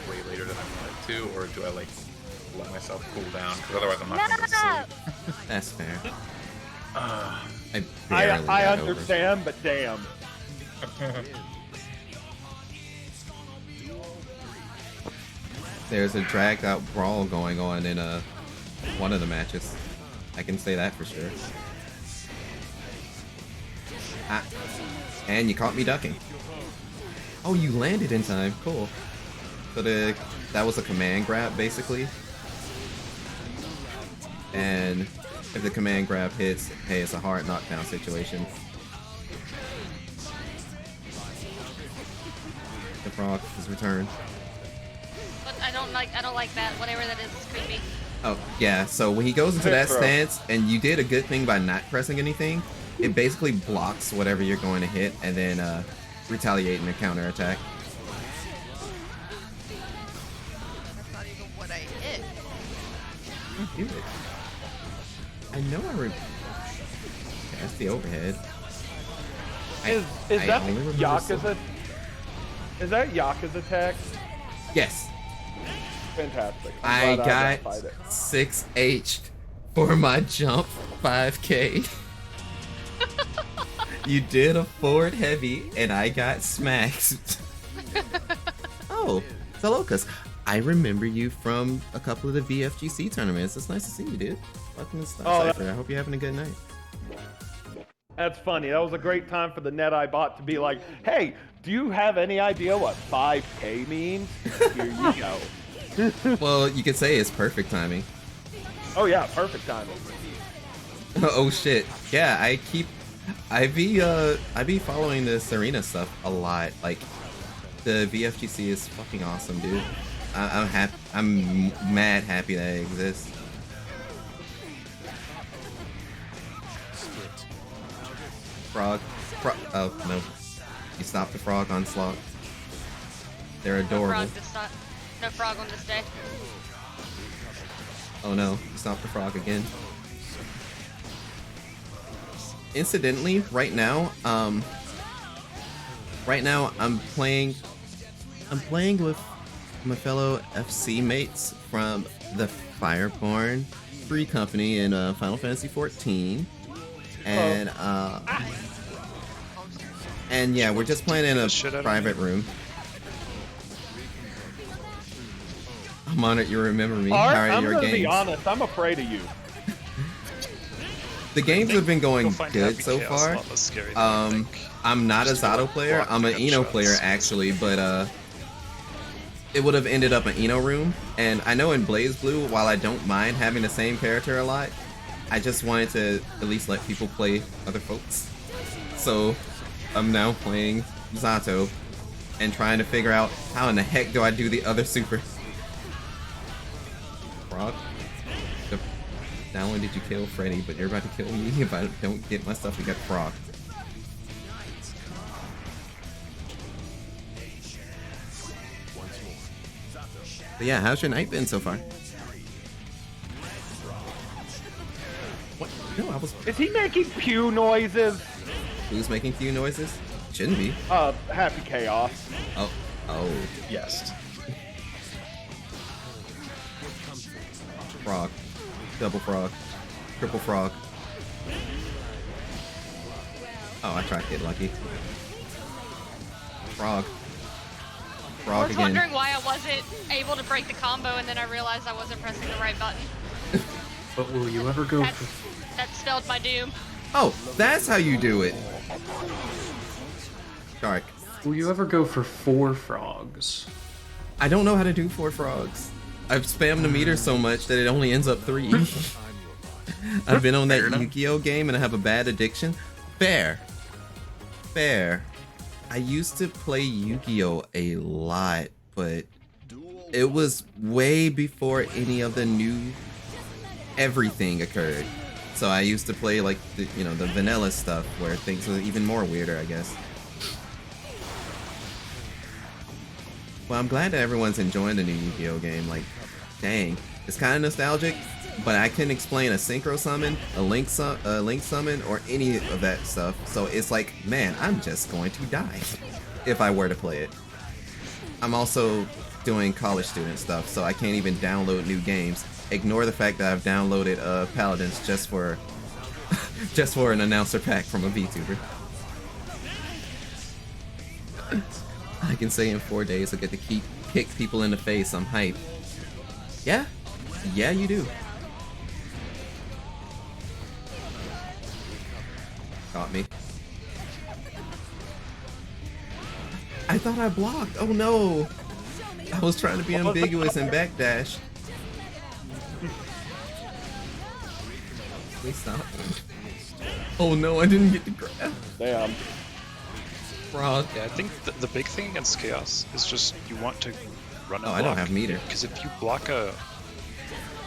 way later than I wanted to, or do I like let myself cool down? Because otherwise I'm not gonna go to sleep. That's fair. I I barely got over. understand, but damn. There's a dragged out brawl going on in one of the matches. I can say that for sure. Ah. And you caught me ducking. Oh, you landed in time. Cool. So that was a command grab, basically. And if the command grab hits, hey, it's a hard knockdown situation. The frog is returned. But I don't like that. Whatever that is creepy. Oh, yeah, so when he goes into that Throw. stance, and you did a good thing by not pressing anything, it basically blocks whatever you're going to hit, and then retaliate in a counter attack. That's not even what I hit. Do it. I know okay, that's the overhead. Is I that only remember Yaka's Is that Yaka's attack? Yes. Fantastic. I I'm glad got identified it. 6H for my jump 5K. You did a forward heavy, and I got smacked. Oh, Zelocus. I remember you from a couple of the VFGC tournaments. It's nice to see you, dude. Welcome to Cypher. I hope you're having a good night. That's funny. That was a great time for the NetEye bot to be like, hey, do you have any idea what 5K means? Here you go. Well, you could say it's perfect timing. Oh yeah, perfect timing. Oh shit. Yeah, I be following the Serena stuff a lot. Like, the VFGC is fucking awesome, dude. I'm mad happy that it exists. Frog. Oh, no. You stopped the frog onslaught. They're adorable. No frog on this day. Oh no, you stopped the frog again. Incidentally, right now I'm playing with my fellow FC mates from the Fireborn free company in Final Fantasy XIV. And yeah, we're just playing in a private room. I'm honored you remember me. Art, How are I'm your gonna games? be honest, I'm afraid of you. The games have been going You'll find good Happy so Chaos a far. lot less scary than you think. I'm not a Just a Zato player. block I'm an Eno headshots. player actually, but it would have ended up an Eno room. And I know in Blaze Blue, while I don't mind having the same character a lot, I just wanted to at least let people play other folks. So I'm now playing Zato and trying to figure out how in the heck do I do the other super. Frog? Not only did you kill Freddy, but you're about to kill me if I don't get my stuff to get Frog. But yeah, how's your night been so far? What? No, I was. Is he making pew noises? Who's making few noises? Shouldn't be. Happy Chaos. Oh. Oh. Yes. Frog. Double frog. Triple frog. Oh, I tried to get lucky. Frog. I Frog was again. wondering why I wasn't able to break the combo, and then I realized I wasn't pressing the right button. But will you ever go That, for... that spelled my doom. Oh, that's how you do it. Dark. Will you ever go for 4 frogs? I don't know how to do 4 frogs. I've spammed the meter so much that it only ends up 3. I've been on that Yu-Gi-Oh game and I have a bad addiction. Fair. I used to play Yu-Gi-Oh a lot, but it was way before any of the new everything occurred. So I used to play like the vanilla stuff where things were even more weirder, I guess. Well, I'm glad that everyone's enjoying the new Yu-Gi-Oh game. Like, dang, it's kind of nostalgic, but I couldn't explain a synchro summon, a link summon, or any of that stuff. So it's like, man, I'm just going to die if I were to play it. I'm also doing college student stuff, so I can't even download new games. Ignore the fact that I've downloaded Paladins just for an announcer pack from a VTuber. I can say in 4 days I get to kick people in the face. I'm hyped. Yeah, you do. Got me. I thought I blocked. Oh no! I was trying to be ambiguous and backdash. Please stop. Oh no, I didn't get the grab. Damn. Frog. Yeah, I think the big thing against Chaos is just you want to run and Oh, I don't have meter. Because if you block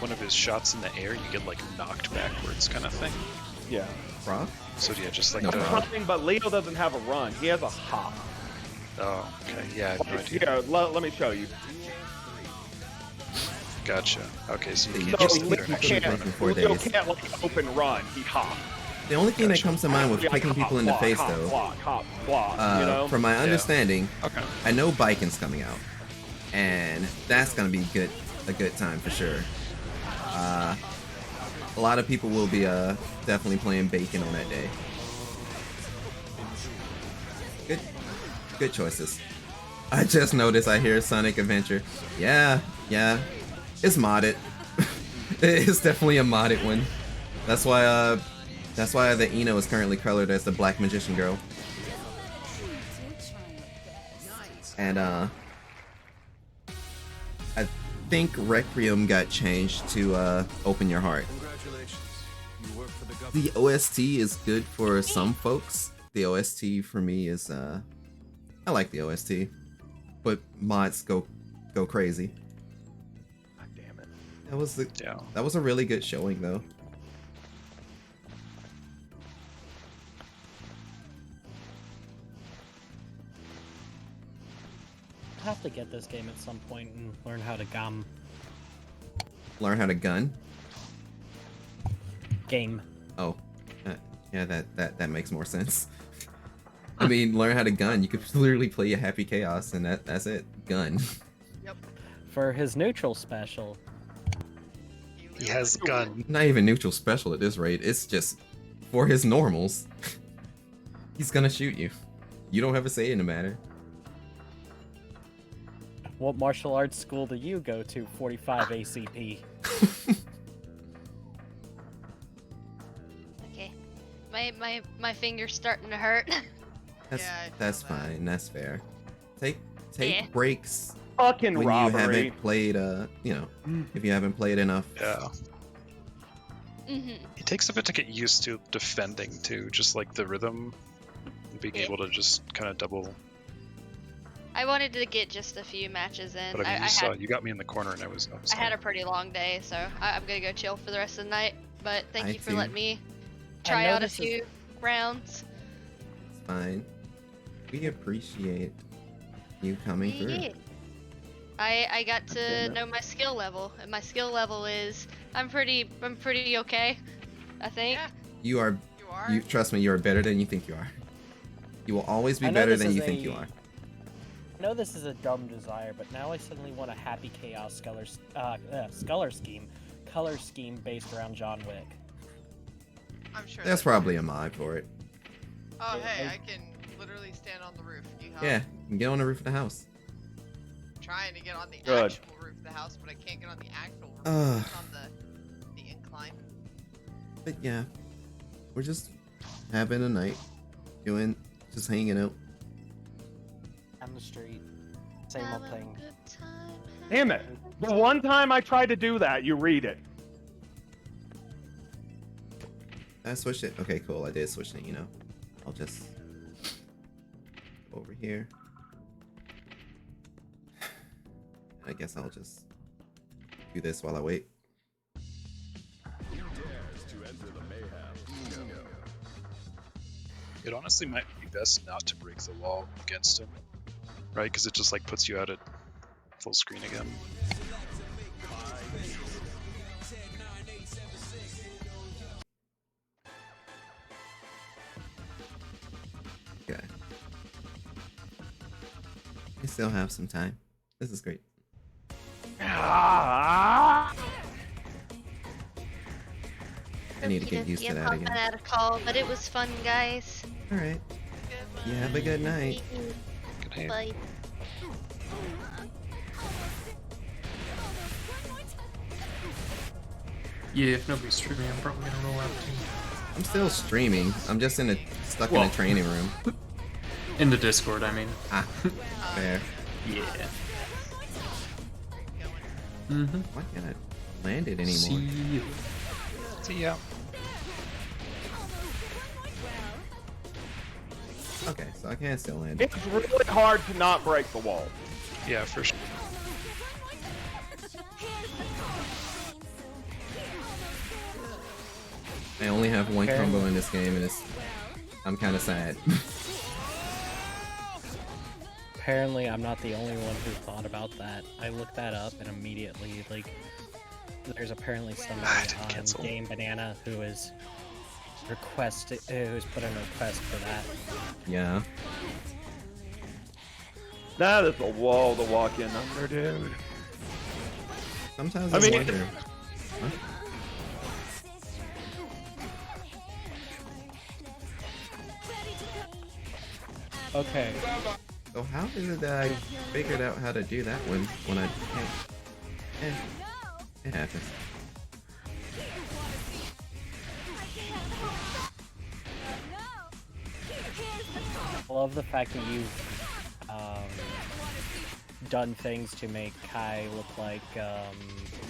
one of his shots in the air, you get like knocked backwards kind of thing. Yeah. Frog? So yeah, just like No, the. Running, but Leo doesn't have a run. He has a hop. Oh, okay. Yeah, I have no idea. Here, let me show you. Gotcha. Okay, so you So can't So just Leo sit there and shoot can't, for 4 Leo days. can't like open run. He hops. The only thing that comes to mind with Like, kicking people hop, in the block, face, hop, though, block, you know? from my understanding, Okay. I know Biking's coming out, and that's gonna be a good time for sure. A lot of people will be definitely playing Bacon on that day. Good choices. I just noticed I hear Sonic Adventure. Yeah, it's modded. It's definitely a modded one. That's why the Eno is currently colored as the Black Magician Girl. And I think Requiem got changed to Open Your Heart. The OST is good for some folks. The OST for me is I like the OST, but mods go crazy. God damn it. That was a really good showing though. I have to get this game at some point and learn how to Learn how to gun. game. Oh, yeah, that makes more sense. I mean, learn how to gun. You could literally play a Happy Chaos, and that's it. Gun. Yep. For his neutral special, He has gun. Not even neutral special at this rate. It's just for his normals. He's gonna shoot you. You don't have a say in the matter. what martial arts school do you go to? 45 ACP. Okay. My finger's starting to hurt. That's fine. That's fair. Take Yeah. breaks Fucking when robbery. you haven't played. If you haven't played enough. Yeah. hmm It takes a bit to get used to defending too, just like the rhythm, and being Yeah. able to just kind of double. I wanted to get just a few matches in. But I mean, you got me in the corner, and I was. I had a pretty long day, so I'm gonna go chill for the rest of the night. But thank I you for too. letting me I try know out a this is- few rounds. It's fine. We appreciate you coming through. Yeah. I got to Damn it. know my skill level, and my skill level is I'm pretty okay, I think. Yeah, You are. you are. You trust me. You are better than you think you are. You will always be I know better this than is you think a- you are. I know this is a dumb desire, but now I suddenly want a Happy Chaos color scheme based around John Wick. I'm sure. There's probably a mod for it. Oh hey, I can literally stand on the roof. Yeah, you can get on the roof of the house. I'm trying to get on the Good. actual roof of the house, but I can't get on the actual roof. Ugh. It's on the incline. But yeah, we're just having a night, just hanging out. On the street. Same old Have a thing. good time. Damn it. The one time I tried to do that, you read it. I switched it. Okay, cool. I did switch it. I'll just go over here. I guess I'll just do this while I wait. It honestly might be best not to break the wall against him, right? Because it just like puts you out at full screen again. Okay. I still have some time. This is great. Ah! I need to get used to that again. I had a call, but it was fun, guys. All right. You have a good night. Good night. Bye. Yeah, if nobody's streaming, I'm probably gonna roll out too. I'm still streaming. I'm just stuck in Well. a training room. In the Discord, I mean. Ah, fair. Yeah. Mm-hmm. Why can't I land it anymore? See you. See ya. Okay, so I can still land it. It's really hard to not break the wall. Yeah, for sure. have one combo in this game, and I'm kind of sad. Apparently, I'm not the only one who thought about that. I looked that up and immediately, like, there's apparently somebody on Game Banana who is who's put in a request for that. Yeah. That is a wall to walk in under, dude. Sometimes I I mean- wonder. Huh? Okay. So how is it that I figured out how to do that when I can't? It happens. I love the fact that you've done things to make Kai look like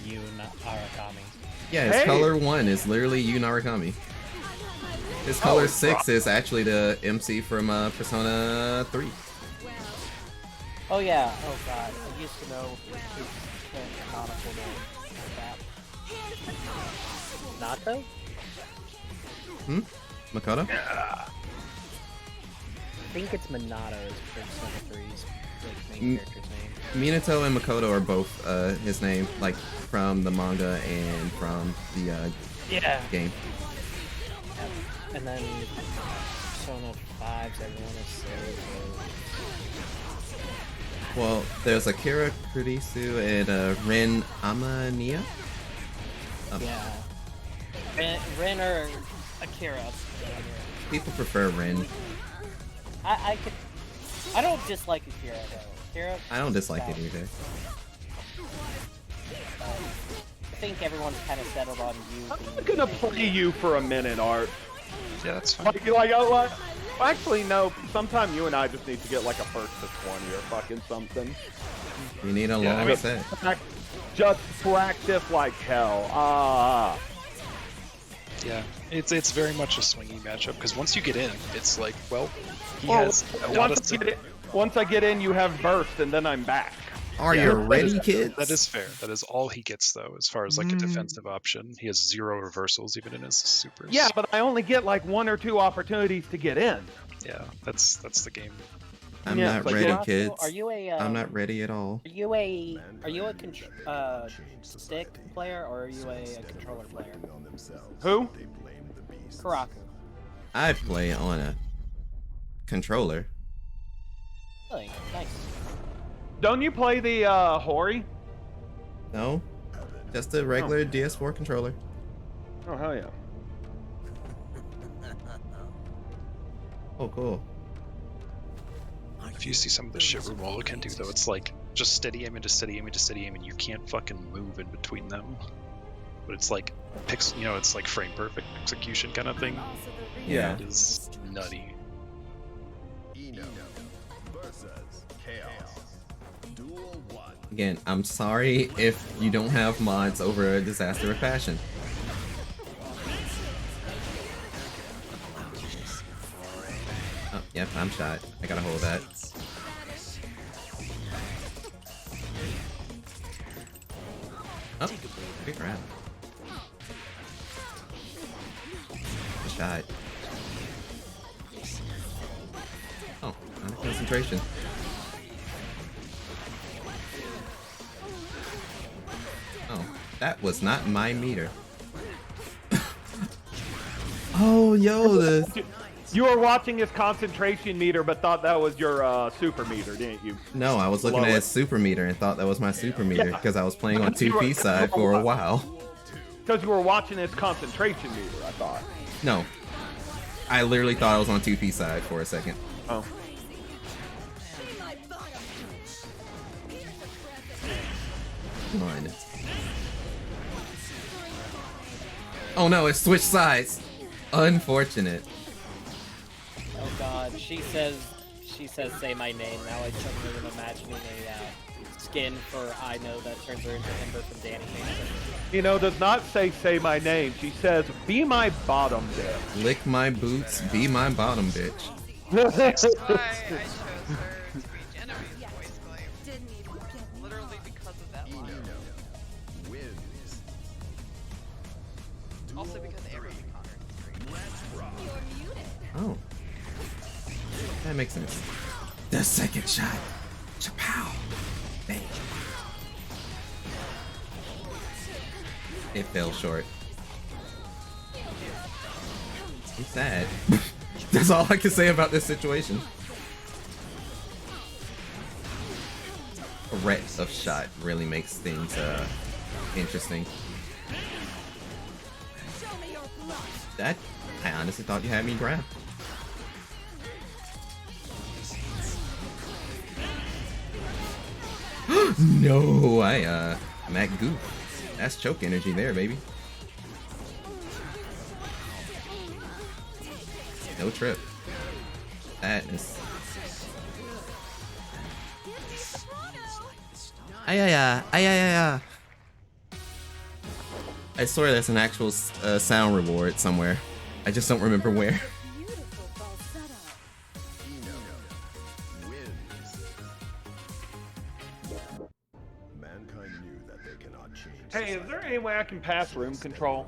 you, not Arakami. Yeah, his color 1 is literally Yu Narukami. His color 6 is actually the MC from Persona 3. Oh yeah, oh god, I used to know his canonical name. Nato? Hmm? Makoto? I think it's Minato is Persona 3's like, main character's name. Minato and Makoto are both his name, like from the manga and from the game. Yep. And then Persona 5's everyone is so. Well, there's Akira Kurisu and Rin Amamiya. Yeah. Rin or Akira. People prefer Rin. I don't dislike Akira though. Akira. I don't dislike it either. I think everyone's kind of settled on you. I'm gonna play you for a minute, Art. Yeah, that's fine. Like, actually, no. Sometime you and I just need to get like a first to 20 or fucking something. You need a long set. Just practice like hell. Yeah, it's very much a swingy matchup because once you get in, it's like, well, once I get in, you have burst, and then I'm back. Are you ready, kids? That is fair. That is all he gets, though, as far as like a defensive option. He has 0 reversals even in his supers. Yeah, but I only get like 1 or 2 opportunities to get in. Yeah, that's the game. I'm not ready, kids. Are you a? I'm not ready at all. Are you a stick player or are you a controller player? Who? Karaku. I play on a controller. Really? Nice. Don't you play the Hori? No, just a regular DS4 controller. Oh hell yeah! Oh cool. If you see some of the shit Romola can do, though, it's like just steady aim into steady aim into steady aim, and you can't fucking move in between them. But it's like it's like frame perfect execution kind of thing. Yeah. It is nutty. Again, I'm sorry if you don't have mods over a Disaster of Passion. Oh, yep, I'm shot. I gotta hold that. Oh, big round. Shot. Oh, under concentration. Oh, that was not my meter. Oh, yo, You were watching his concentration meter, but thought that was your super meter, didn't you? No, I was looking at his super meter and thought that was my super meter because I was playing on 2P side for a while. Because you were watching his concentration meter, I thought. No, I literally thought I was on 2P side for a second. Oh. Come on. Oh no, it switched sides. Unfortunate. Oh god, she says say my name. Now I suddenly am imagining a skin for I know that turns her into Ember from Danny Mason. Does not say my name. She says, be my bottom bitch. Lick my boots, be my bottom bitch. That's why I chose her to regenerate the voice claim. Literally because of that line. Also because everything Connor is great. Oh. That makes sense. The second shot. Chapow. Bang. It fell short. I'm sad. That's all I can say about this situation. Threat of shot really makes things interesting. That I honestly thought you had me grabbed. No, I'm at goof. That's choke energy there, baby. No trip. That is. I swear that's an actual sound reward somewhere. I just don't remember where. Hey, is there any way I can pass room control?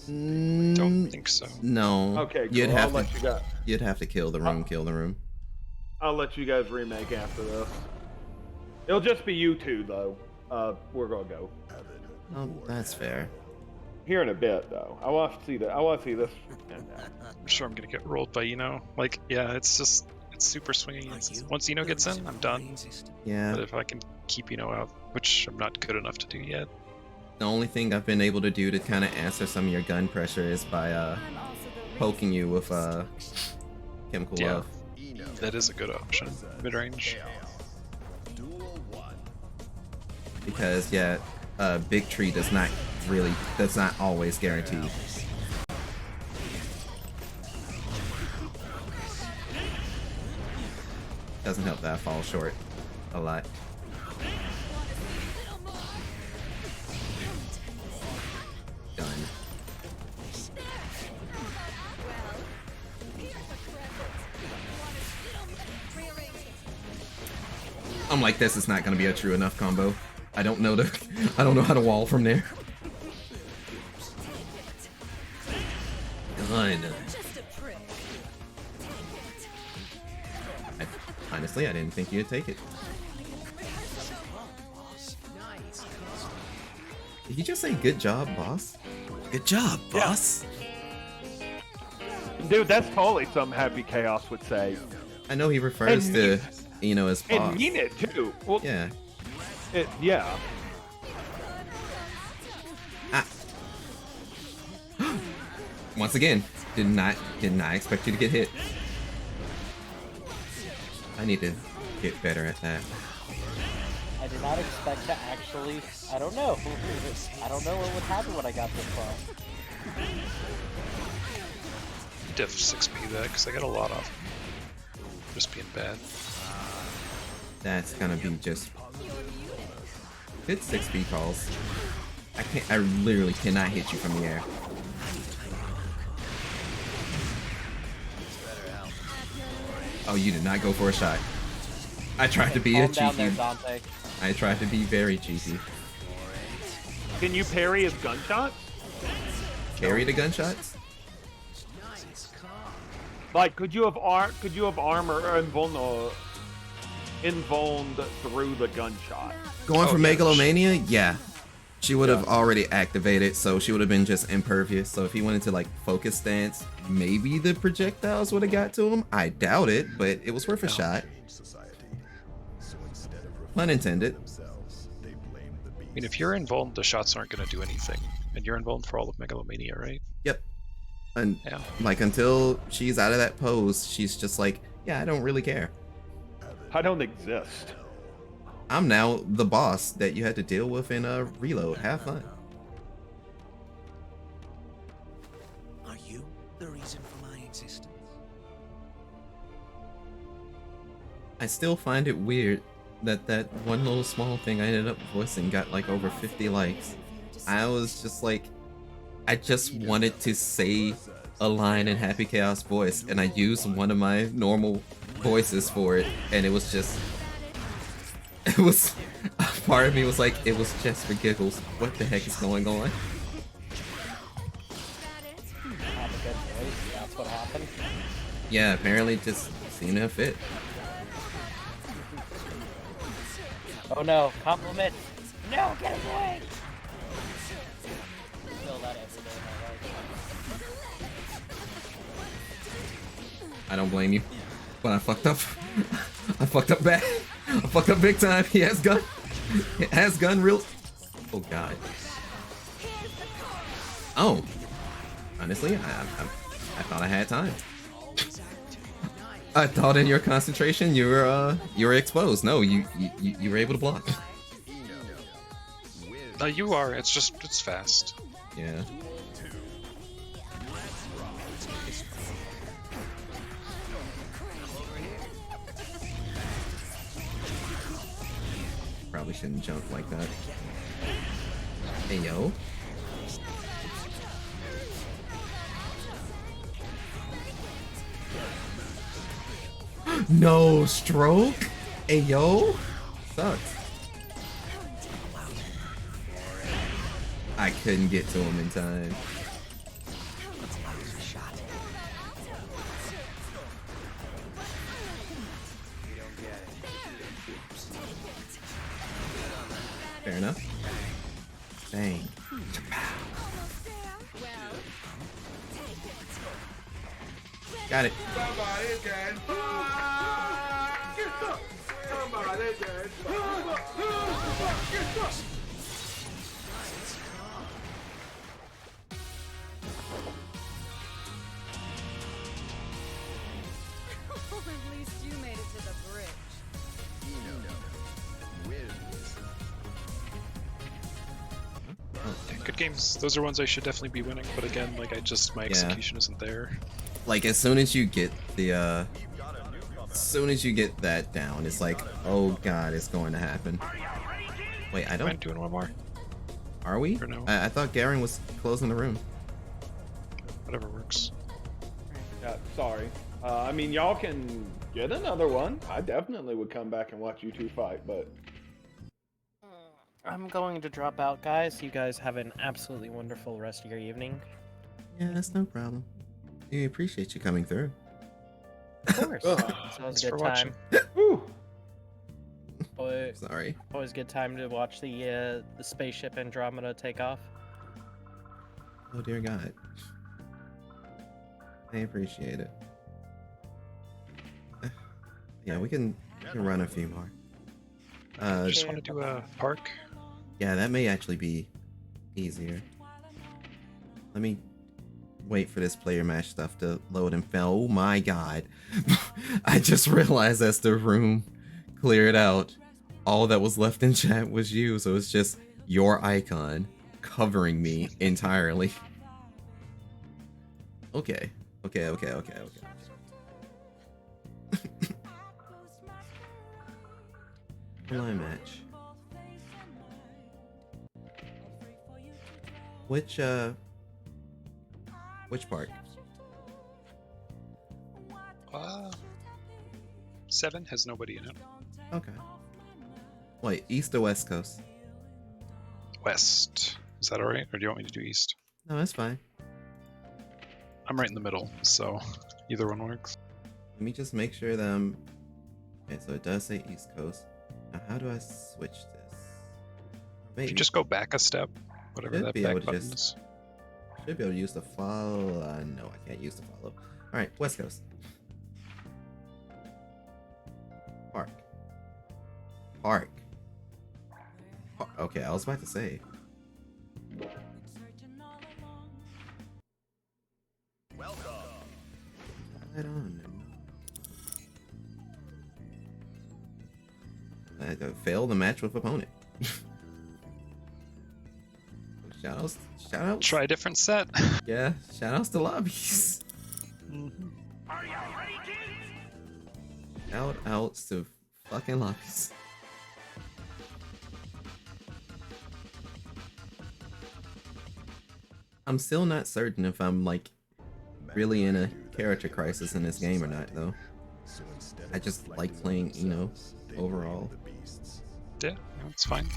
Don't think so. No. Okay, cool. You'd have I'll let you go. You'd have to kill the room. Kill the room. I'll let you guys remake after this. It'll just be you two, though. We're gonna go. Oh, that's fair. Here in a bit, though. I want to see that. I want to see this. I'm sure I'm gonna get rolled by Eno. Like, yeah, it's super swingy. Once Eno gets in, I'm done. Yeah. But if I can keep Eno out, which I'm not good enough to do yet. The only thing I've been able to do to kind of answer some of your gun pressure is by poking you with chemical love. That is a good option. Mid-range. Because yeah, big tree does not always guarantee. Doesn't help that I fall short a lot. Done. I'm like, this is not gonna be a true enough combo. I don't know how to wall from there. Honestly, I didn't think you'd take it. Did you just say good job, boss? Good job, boss. Dude, that's totally something Happy Chaos would say. I know he refers to Eno as boss. And mean it too. Well, yeah. Yeah. Once again, did not expect you to get hit. I need to get better at that. I did not expect to actually. I don't know. I don't know what would happen when I got this far. Diff 6p that because I got a lot off. Just being bad. That's gonna be just good 6B calls. I literally cannot hit you from the air. Oh, you did not go for a shot. I tried to be a cheeky. I tried to be very cheeky. Can you parry his gunshots? Parry the gunshots? Like, could you have armor invulned through the gunshot? Going for Megalomania? Yeah. She would have already activated, so she would have been just impervious. So if he went into like focus stance, maybe the projectiles would have got to him. I doubt it, but it was worth a shot. Pun intended. I mean, if you're involved, the shots aren't going to do anything. And you're involved for all of Megalomania, right? Yep. And like until she's out of that pose, she's just like, yeah, I don't really care. I don't exist. I'm now the boss that you had to deal with in a reload. Have fun. Are you the reason for my existence? I still find it weird that that one little small thing I ended up voicing got like over 50 likes. I was just like, I just wanted to say a line in Happy Chaos voice, and I used one of my normal voices for it, and it was just, it was, part of me was like, it was just for giggles. What the heck is going on? boys. That's what happened. Yeah, apparently it just seemed to fit. Oh no, compliment! No, get away! Feel that every day of my life. I don't blame you, but I fucked up. I fucked up bad. I fucked up big time. He has gun. He has gun real. Oh god. Oh. Honestly, I thought I had time. I thought in your concentration you were exposed. No, you were able to block. You are. It's fast. Yeah. Probably shouldn't jump like that. Hey yo. No stroke? Hey yo? Sucks. I couldn't get to him in time. Fair enough. Dang. Got it. At least you made it to the bridge. Yeah, good games. Those are ones I should definitely be winning, but again, like my execution isn't there. Like as soon as you get the as soon as you get that down, it's like, oh god, it's going to happen. Wait, I don't. Mind doing one more? Are we? Or no? I thought Garen was closing the room. Whatever works. Yeah, sorry. I mean, y'all can get another one. I definitely would come back and watch you two fight, but I'm going to drop out, guys. You guys have an absolutely wonderful rest of your evening. Yeah, that's no problem. We appreciate you coming through. Of course. So it was a good time. Sorry. Always good time to watch the spaceship Andromeda take off. Oh dear God. I appreciate it. Yeah, we can run a few more. I just want to do a park. Yeah, that may actually be easier. Let me wait for this player match stuff to load and fail. Oh my god. I just realized as the room cleared out, all that was left in chat was you, so it's just your icon covering me entirely. Okay. Okay. Online match. Which park? 7 has nobody in it. Okay. Wait, East or West Coast? West. Is that alright? Or do you want me to do East? No, that's fine. I'm right in the middle, so either one works. Let me just make sure that I'm... Okay, so it does say East Coast. Now, how do I switch this? If you just go back a step, whatever that back button is. Should be able to use the follow. No, I can't use the follow. Alright, West Coast. Park. Okay, I was about to say. Welcome. Right on. I failed the match with opponent. Shout out. Try a different set. Yeah, shout outs to lobbies. Shout outs to fucking lobbies. I'm still not certain if I'm like really in a character crisis in this game or not though. I just like playing Eno overall. Yeah, no, it's fine.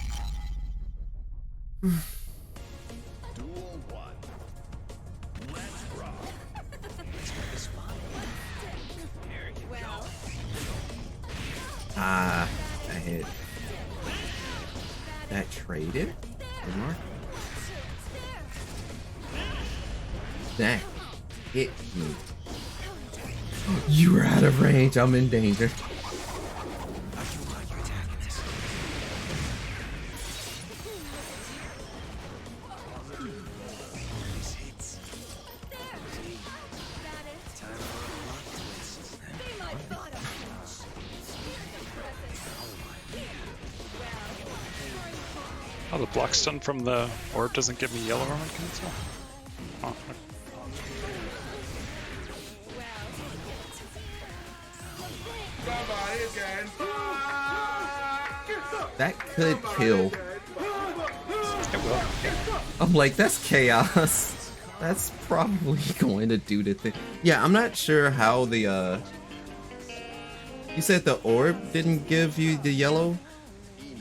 Duel 1. Let's rock. Ah, I hit. That traded? Good mark. That hit me. You were out of range. I'm in danger. Oh, the block stun from the orb doesn't give me yellow armor cancel? Oh, That could kill. it will. I'm like, that's chaos. That's probably going to do the thing. Yeah, I'm not sure how the You said the orb didn't give you the yellow?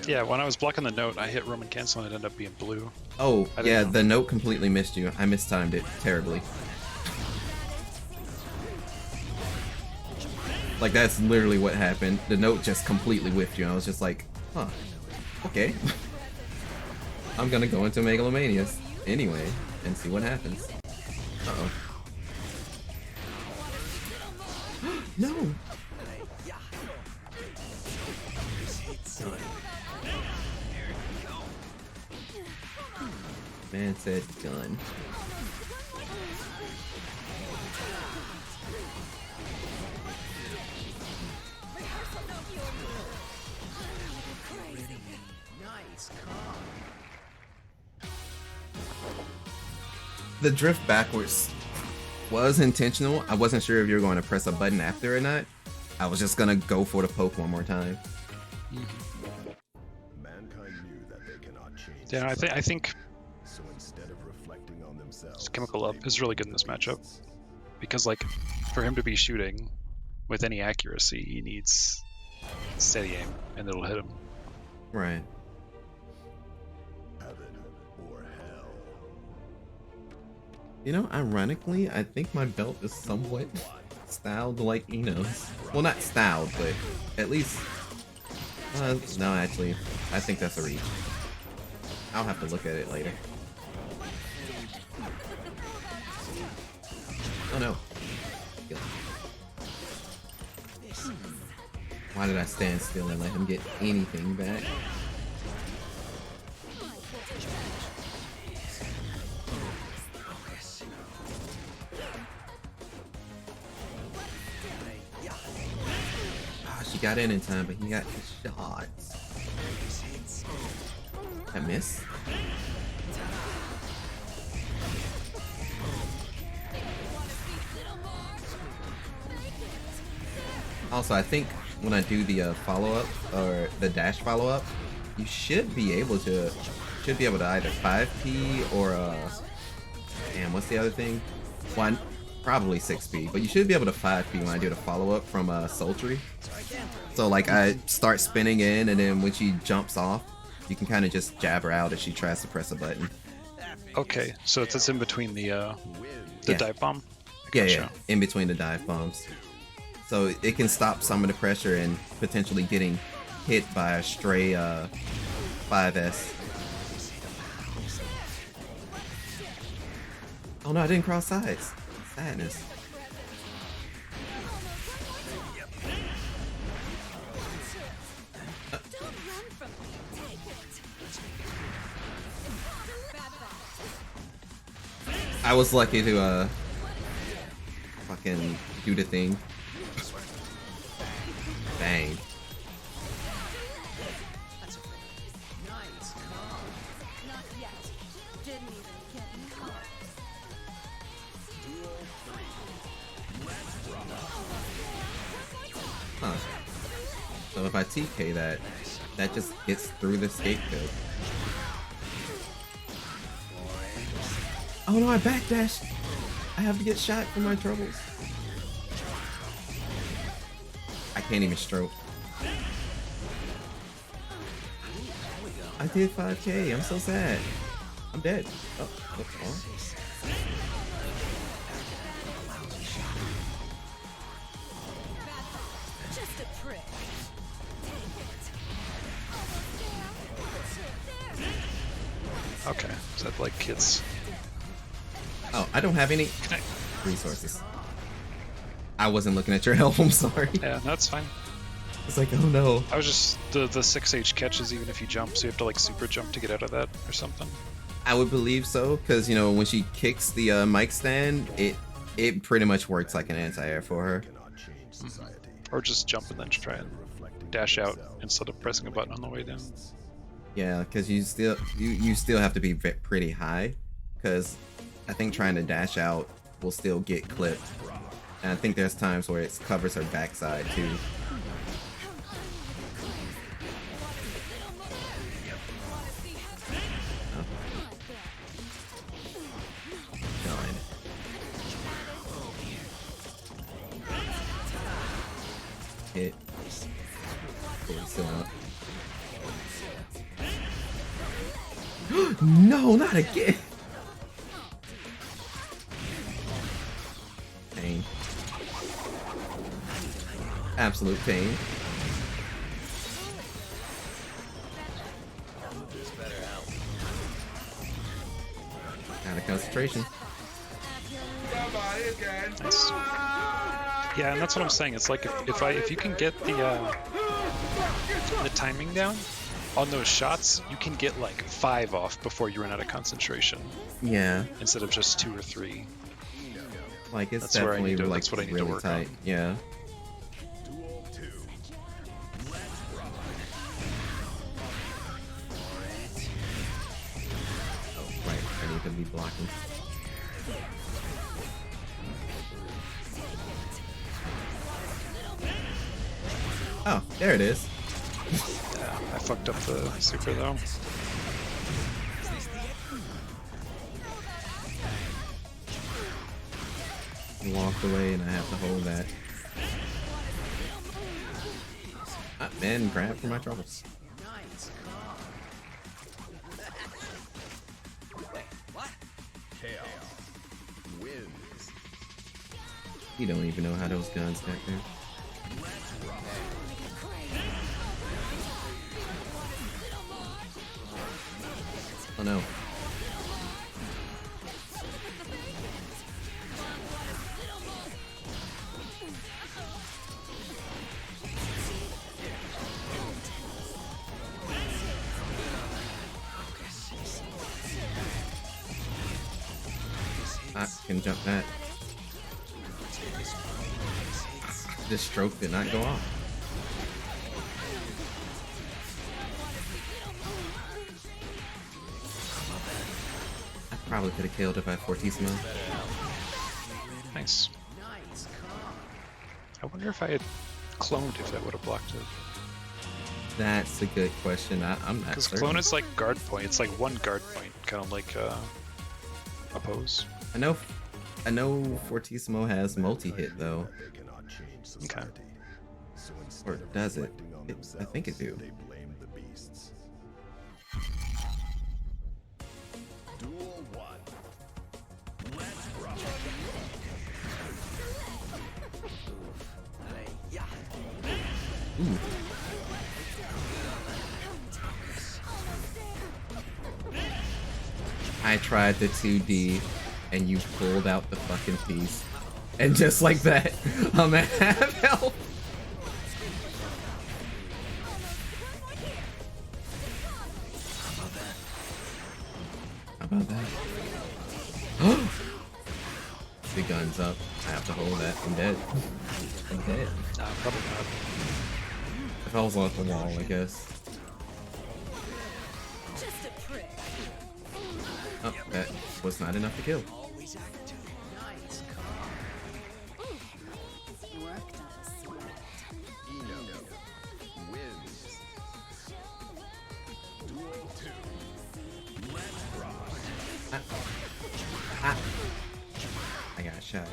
Yeah, when I was blocking the note, I hit Roman cancel and it ended up being blue. Oh, I yeah, didn't know. the note completely missed you. I mistimed it terribly. Like, that's literally what happened. The note just completely whiffed you. And I was just like, huh, okay. I'm gonna go into Megalomanias anyway and see what happens. Uh-oh. No! Man said gun. The drift backwards was intentional. I wasn't sure if you were going to press a button after or not. I was just gonna go for the poke one more time. Yeah, I think Chemical Up is really good in this matchup. Because, like, for him to be shooting with any accuracy, he needs steady aim, and it'll hit him. Right. You know, ironically, I think my belt is somewhat styled like Ino's. Well, not styled, but at least... no, actually, I think that's a reach. I'll have to look at it later. Oh no. Why did I stand still and let him get anything back? She got in time, but he got the shots. I miss. Also, I think when I do the follow-up or the dash follow-up, you should be able to either 5P or damn, what's the other thing? One, probably 6P, but you should be able to 5P when I do the follow-up from Sultry. So like I start spinning in, and then when she jumps off, you can kind of just jab her out if she tries to press a button. Okay, so it's in between the Yeah. dive bomb? Yeah, in between the dive bombs. So it can stop some of the pressure and potentially getting hit by a stray 5S. Oh no, I didn't cross sides. Sadness. I was lucky to fucking do the thing. Bang. Huh. So if I TK that, that just gets through the scapegoat. Oh no, I backdashed. I have to get shot for my troubles. I can't even stroke. I did 5K. I'm so sad. I'm dead. Oh, what's wrong? Just a prick. Is that like kids? Oh, I don't have any Can resources. I wasn't looking at your health, I'm sorry. Yeah, that's fine. It's like, oh no. I was just the 6H catches even if you jump, so you have to like super jump to get out of that or something. I would believe so, because you know when she kicks the mic stand, it pretty much works like an anti-air for her. Or just jump and then try and dash out instead of pressing a button on the way down. Yeah, because you still have to be pretty high, because I think trying to dash out will still get clipped, and I think there's times where it covers her backside too. Hit. Still up. No, not again. Pain. Absolute pain. Out of concentration. Nice. Yeah, and that's what I'm saying. It's like if you can get the timing down on those shots, you can get like 5 off before you run out of concentration. Yeah. Instead of just 2 or 3. Like it's that's definitely like that's what I need really to work tight. on. Yeah. Oh, right. I need to be blocking. Oh, there it is. Yeah, I fucked up the super though. Walked away and I have to hold that. Ah, man, grab for my troubles. You don't even know how those guns back there. Oh no. I can jump that. This stroke did not go off. I probably could have killed if I had Fortissimo. Nice. I wonder if I had cloned if that would have blocked it. That's a good question. I'm not Because certain. clone is like guard point. It's like one guard point, kind of like oppose. I know Fortissimo has multi-hit though. Okay. Or does it? I think it do. Ooh. I tried the 2D and you pulled out the fucking piece. And just like that, I'm at half health. How about that? The gun's up. I have to hold that. I'm dead. I'm dead. Probably not. If I was off the wall, I guess. Oh, that was not enough to kill. I got shot.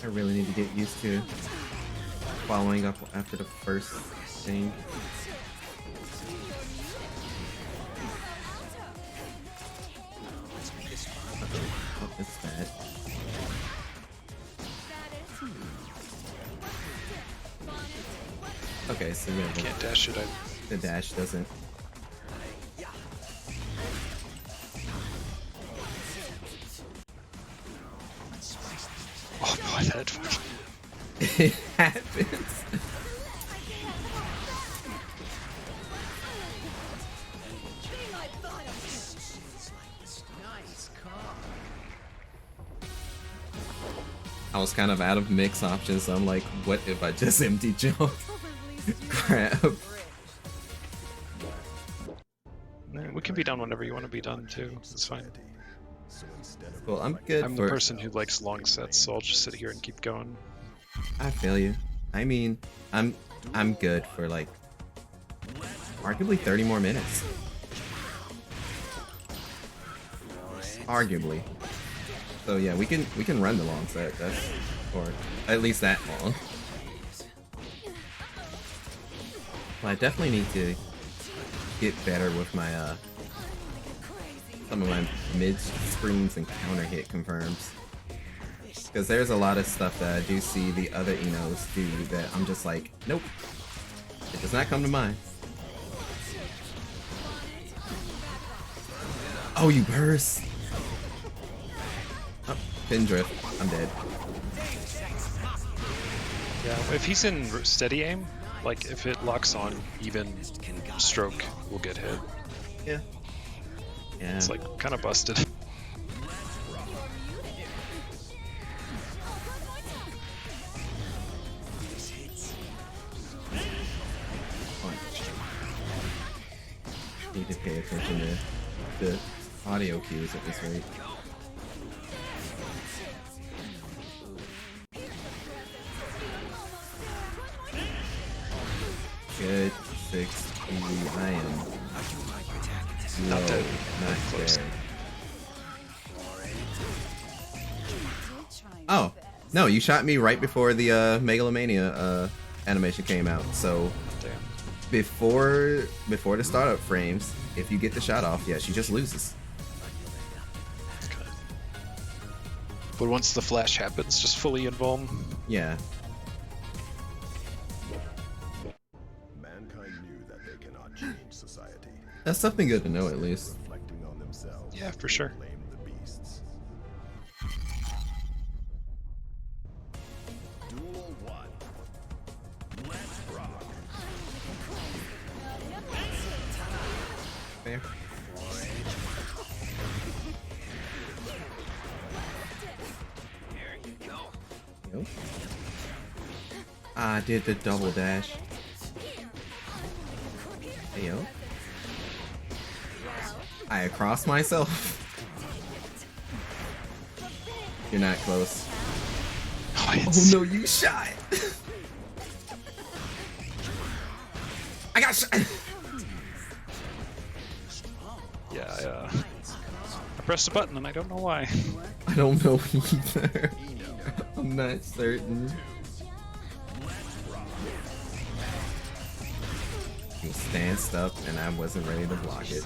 I really need to get used to following up after the first thing. Oh, it's bad. Okay, so yeah, Can't dash it. the dash doesn't. Oh, my head. It happens. I was kind of out of mix options, so I'm like, what if I just empty jump? Crap. We can be done whenever you want to be done too. It's fine. Well, I'm good I'm for. the person who likes long sets, so I'll just sit here and keep going. I feel you. I mean, I'm good for like arguably 30 more minutes. Arguably. So yeah, we can run the long set. That's or at least that long. Well, I definitely need to get better with my some of my mid screens and counter hit confirms. Because there's a lot of stuff that I do see the other Enos do that I'm just like, nope. It does not come to mind. Oh, you burst! Oh, pin drift. I'm dead. Yeah, if he's in steady aim, like if it locks on even stroke, we'll get hit. Yeah. Yeah. It's like kind of busted. Need to pay attention to the audio cues at this rate. Good. 6 I am low, Not dead. not Close. dead. Oh, no, you shot me right before the Megalomania animation came out. So Damn. before the startup frames, if you get the shot off, yeah, she just loses. Okay. But once the flash happens, just fully invuln. Yeah. Mankind knew that they cannot change society. That's something good to know at least. Reflecting on themselves. Yeah, for sure. Blame the beasts. Duel 1. Let's rock. Fair. Yo. I did the double dash. Hey, yo. I crossed myself. You're not close. Oh no, you shot! I got shot! Yeah, I pressed a button and I don't know why. I don't know either. I'm not certain. He stanced up and I wasn't ready to block it.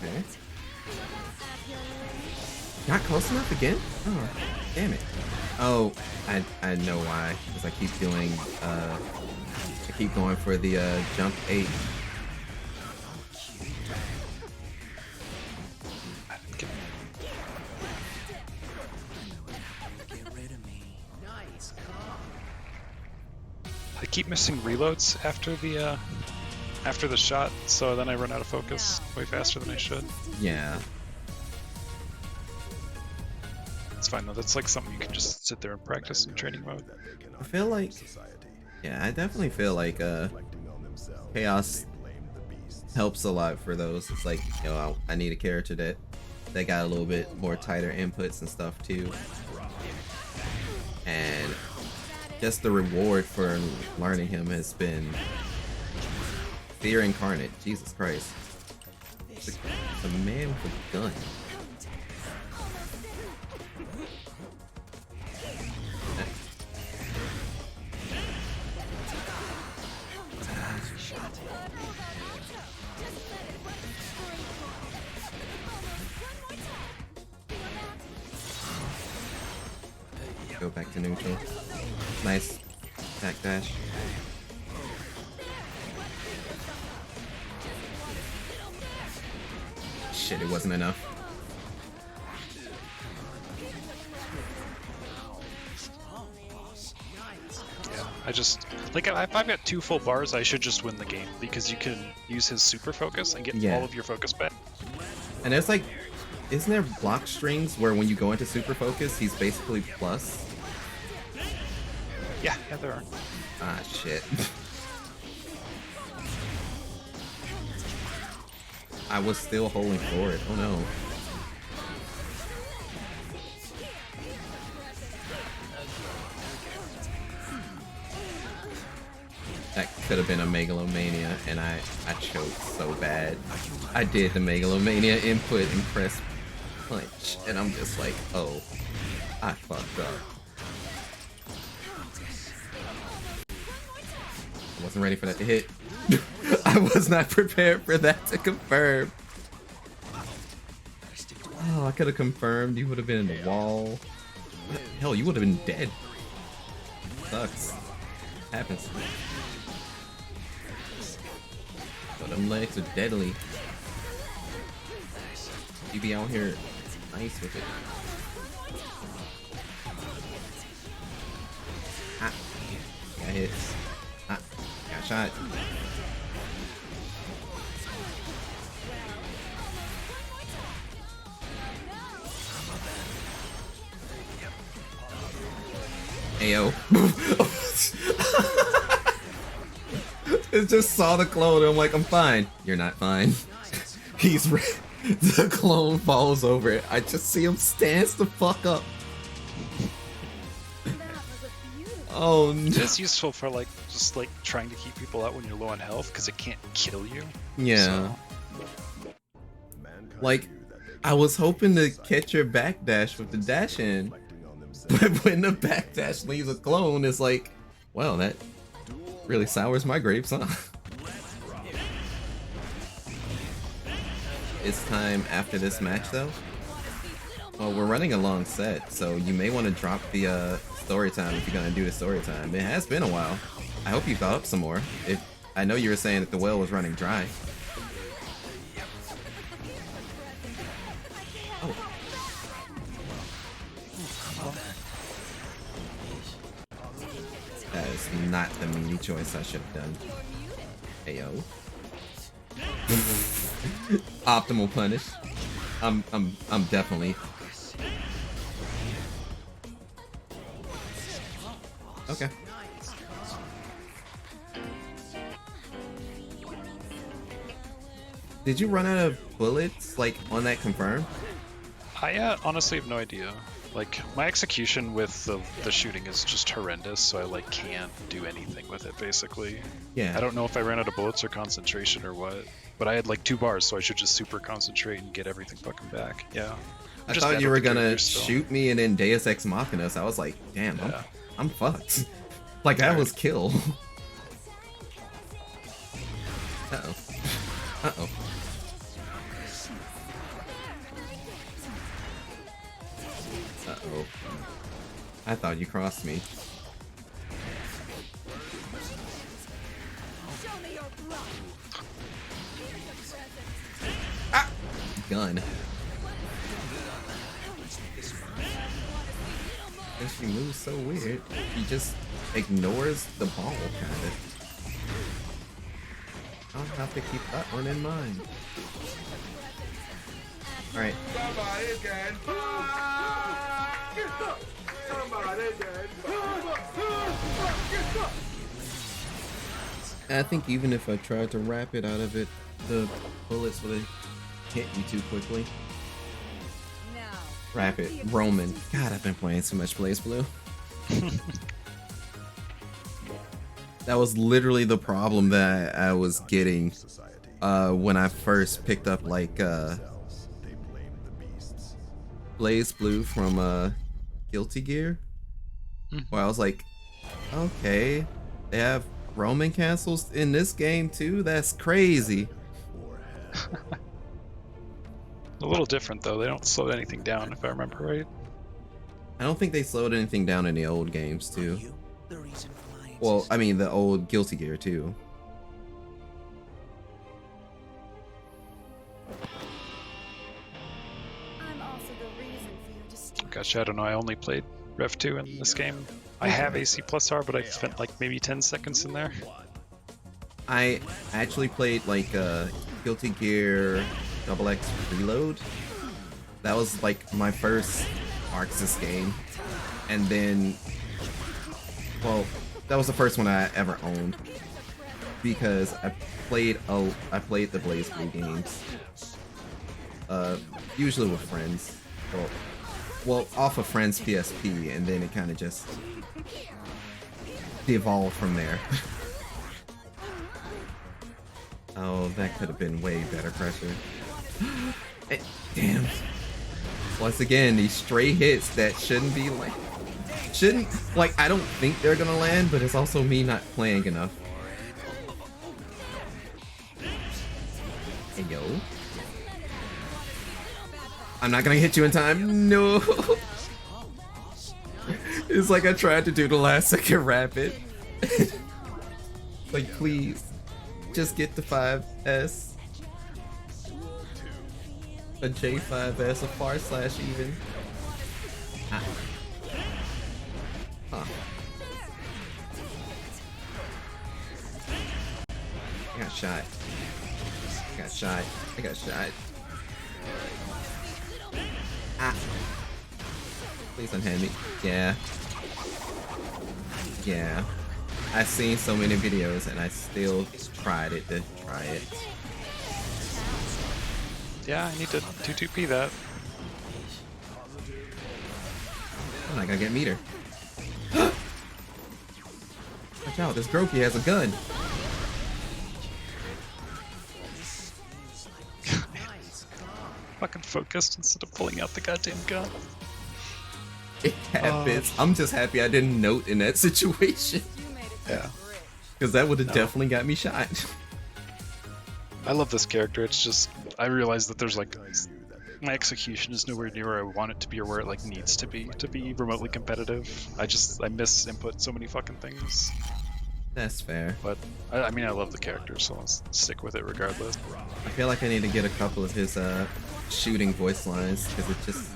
Okay. Not close enough again? Oh, damn it. Oh, I know why. Because I keep doing, I keep going for the, jump 8. I keep missing reloads after the shot, so then I run out of focus way faster than I should. Yeah. It's fine though, that's like something you can just sit there and practice in training mode. I feel like, yeah, I definitely feel like, Chaos helps a lot for those. It's like, you know, I need a character that got a little bit more tighter inputs and stuff too. And just the reward for learning him has been fear incarnate. Jesus Christ. The man with a gun. Go back to neutral. Nice attack dash. Shit, it wasn't enough. Yeah, I just like if I've got 2 full bars, I should just win the game because you can use his super focus and get all of your focus back. And there's like, isn't there block strings where when you go into super focus, he's basically plus? Yeah, there are. Ah, shit. I was still holding forward. Oh no. That could have been a Megalomania, and I choked so bad. I did the Megalomania input and press punch, and I'm just like, oh, I fucked up. I wasn't ready for that to hit. I was not prepared for that to confirm. Oh, I could have confirmed. You would have been in the wall. Hell, you would have been dead. Sucks. Happens. But them legs are deadly. You be out here nice with it. Ah. Got hits. Ah. Got shot. Ayo. It just saw the clone and I'm like, I'm fine. You're not fine. He's the clone falls over it. I just see him stance the fuck up. Oh no. It's useful for like just like trying to keep people out when you're low on health because it can't kill you. Yeah. Like, I was hoping to catch your backdash with the dash in, but when the backdash leaves a clone, it's like, well, that really sours my grapes, huh? It's time after this match, though. Well, we're running a long set, so you may want to drop the story time if you're gonna do the story time. It has been a while. I hope you thought up some more. I know you were saying that the well was running dry. Oh. That is not the meaty choice I should have done. Ayo. Optimal punish. I'm definitely. Okay. Did you run out of bullets like on that confirm? I honestly have no idea. Like my execution with the shooting is just horrendous, so I like can't do anything with it basically. Yeah. I don't know if I ran out of bullets or concentration or what, but I had like 2 bars, so I should just super concentrate and get everything fucking back. Yeah. I thought you were gonna shoot me and then Deus Ex Machina us. I was like, damn, Yeah. I'm fucked. Like that was kill. Uh-oh. Uh-oh. Uh-oh. I thought you crossed me. Ah! Gun. And she moves so weird. She just ignores the ball, kind of. I'll have to keep that one in mind. Alright. I think even if I tried to wrap it out of it, the bullets would have hit you too quickly. Wrap it. Roman. God, I've been playing so much Blaze Blue. That was literally the problem that I was getting when I first picked up like Blaze Blue from Guilty Gear. Where I was like, okay, they have Roman cancels in this game too? That's crazy. A little different though. They don't slow anything down if I remember right. I don't think they slowed anything down in the old games too. You, the reason for my Well, I mean the old Guilty Gear too. I'm also the reason for your destruction. Gotcha, I don't know, I only played Rev 2 in this game. I have AC plus R, but I've spent like maybe 10 seconds in there. I actually played like Guilty Gear XX Reload. That was like my first Arxis game. And then, well, that was the first one I ever owned. Because I played the Blaze Blue games. Usually with friends. Well, off of friends' PSP, and then it kind of just devolved from there. Oh, that could have been way better pressure. Damn. Once again, these stray hits that shouldn't be like... I don't think they're gonna land, but it's also me not playing enough. Hey, yo. I'm not gonna hit you in time. No. It's like I tried to do the last second rapid. Like, please. Just get the 5S. A J5S, a far slash even. Ah. Huh. I got shot. I got shot. I got shot. Ah. Please unhand me. Yeah. Yeah. I've seen so many videos and I still tried it to try it. Yeah, I need to 2-2P that. I'm not gonna get meter. Watch out, this Groki has a gun. Fucking focused instead of pulling out the goddamn gun. It happens. I'm just happy I didn't note in that situation. Yeah. Because that would have definitely got me shot. I love this character, it's just, I realize that there's like, my execution is nowhere near where I want it to be or where it like needs to be remotely competitive. I miss input so many fucking things. That's fair. But, I mean, I love the character, so I'll stick with it regardless. I feel like I need to get a couple of his shooting voice lines, because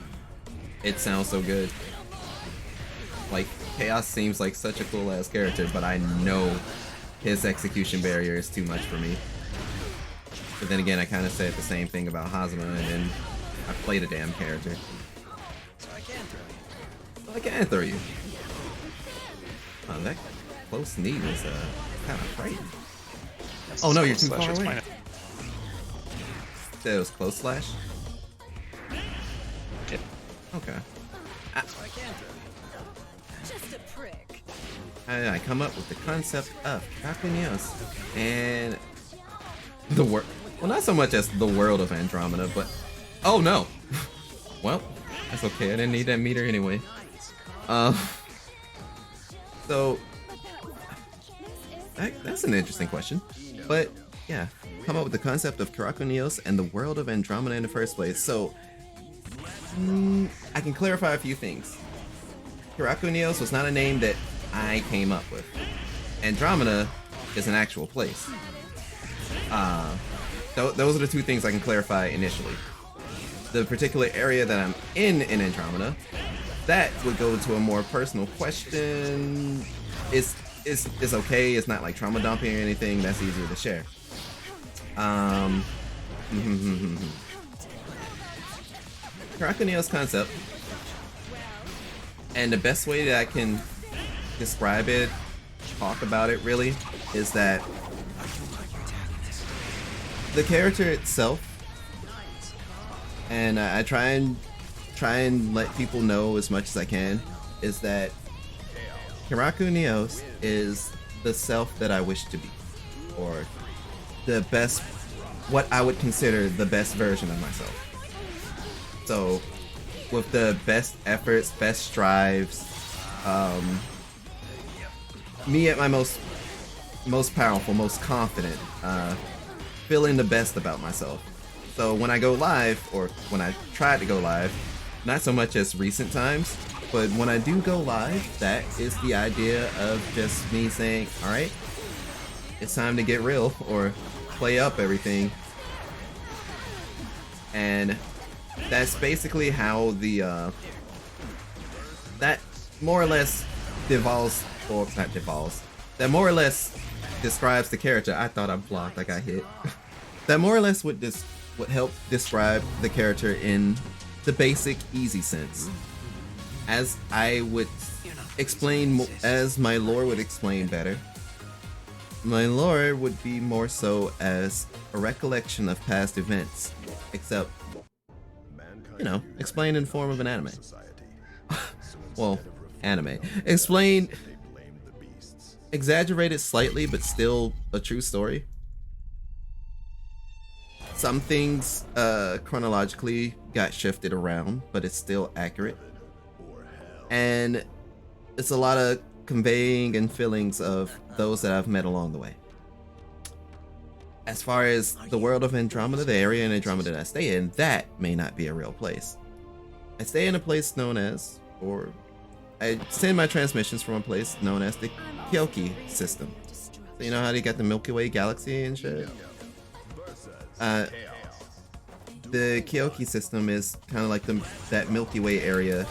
it sounds so good. Like, Chaos seems like such a cool ass character, but I know his execution barrier is too much for me. But then again, I kind of said the same thing about Hazama, and then I played a damn character. So I can throw you. So I can throw you. Oh, that close knee was kind of frightening. Oh no, you're too far away. That was close slash? Yeah. Okay. So I can throw you. Just a prick. I come up with the concept of Kakunios and the world. Well, not so much as the world of Andromeda, but oh no. Well, that's okay. I didn't need that meter anyway. So that's an interesting question, but yeah, come up with the concept of Karakunios and the world of Andromeda in the first place. So I can clarify a few things. Karakunios was not a name that I came up with. Andromeda is an actual place. Those are the two things I can clarify initially. The particular area that I'm in Andromeda, that would go to a more personal question. It's okay. It's not like trauma dumping or anything. That's easier to share. Karakunios concept, and the best way that I can describe it, talk about it really, is that the character itself, and I try and let people know as much as I can, is that Karakunios is the self that I wish to be, or the best, what I would consider the best version of myself. So, with the best efforts, best strives, me at my most powerful, most confident, feeling the best about myself. So when I go live, or when I try to go live, not so much as recent times, But when I do go live, that is the idea of just me saying, alright, it's time to get real, or play up everything. And that's basically how the, that more or less devolves, or not devolves, that more or less describes the character. I thought I blocked, I got hit. That more or less would help describe the character in the basic, easy sense. As I would explain, as my lore would explain better, my lore would be more so as a recollection of past events, except, you know, explained in form of an anime. Well, anime. Explained, exaggerated slightly, but still a true story. Some things chronologically got shifted around, but it's still accurate. And it's a lot of conveying and feelings of those that I've met along the way. As far as the world of Andromeda, the area in Andromeda that I stay in, that may not be a real place. I stay in a place known as, or I send my transmissions from a place known as the Kyoki system. So you know how they got the Milky Way galaxy and shit? The Kyoki system is kind of like that Milky Way area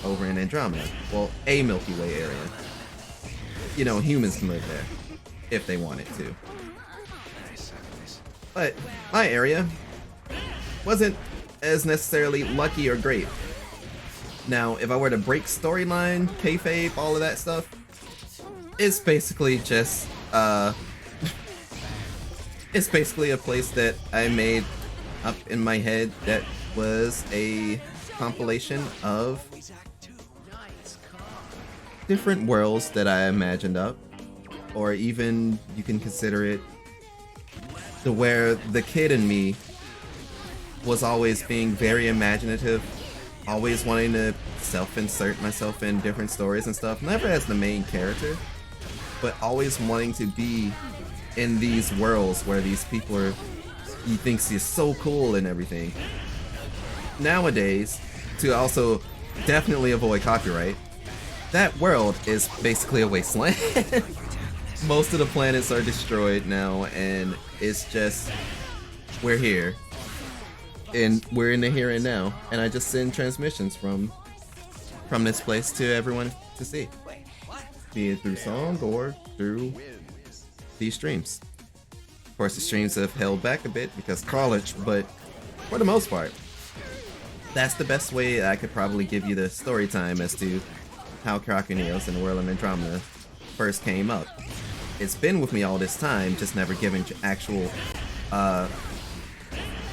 over in Andromeda. Well, a Milky Way area. You know, humans can live there if they wanted to. But my area wasn't as necessarily lucky or great. Now, if I were to break storyline, kayfabe, all of that stuff, it's basically just it's basically a place that I made up in my head that was a compilation of different worlds that I imagined up, or even you can consider it to where the kid in me was always being very imaginative, always wanting to self-insert myself in different stories and stuff, never as the main character, but always wanting to be in these worlds where these people are, he thinks he's so cool and everything. Nowadays, to also definitely avoid copyright, that world is basically a wasteland. Most of the planets are destroyed now, and it's just, we're here. And we're in the here and now, and I just send transmissions from this place to everyone to see. Be it through song or through these streams. Of course, the streams have held back a bit because college, but for the most part, that's the best way I could probably give you the story time as to how Karakuneos and the World of Andromeda first came up. It's been with me all this time, just never given actual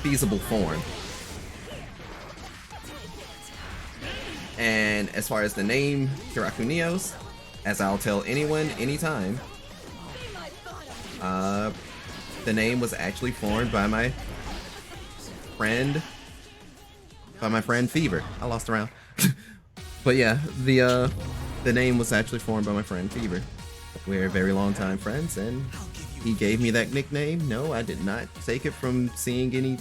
feasible form. And as far as the name Karakuneos, as I'll tell anyone anytime, the name was actually formed by my friend Fever. I lost around. But yeah, the name was actually formed by my friend Fever. We're very long time friends, and he gave me that nickname. No, I did not take it from seeing any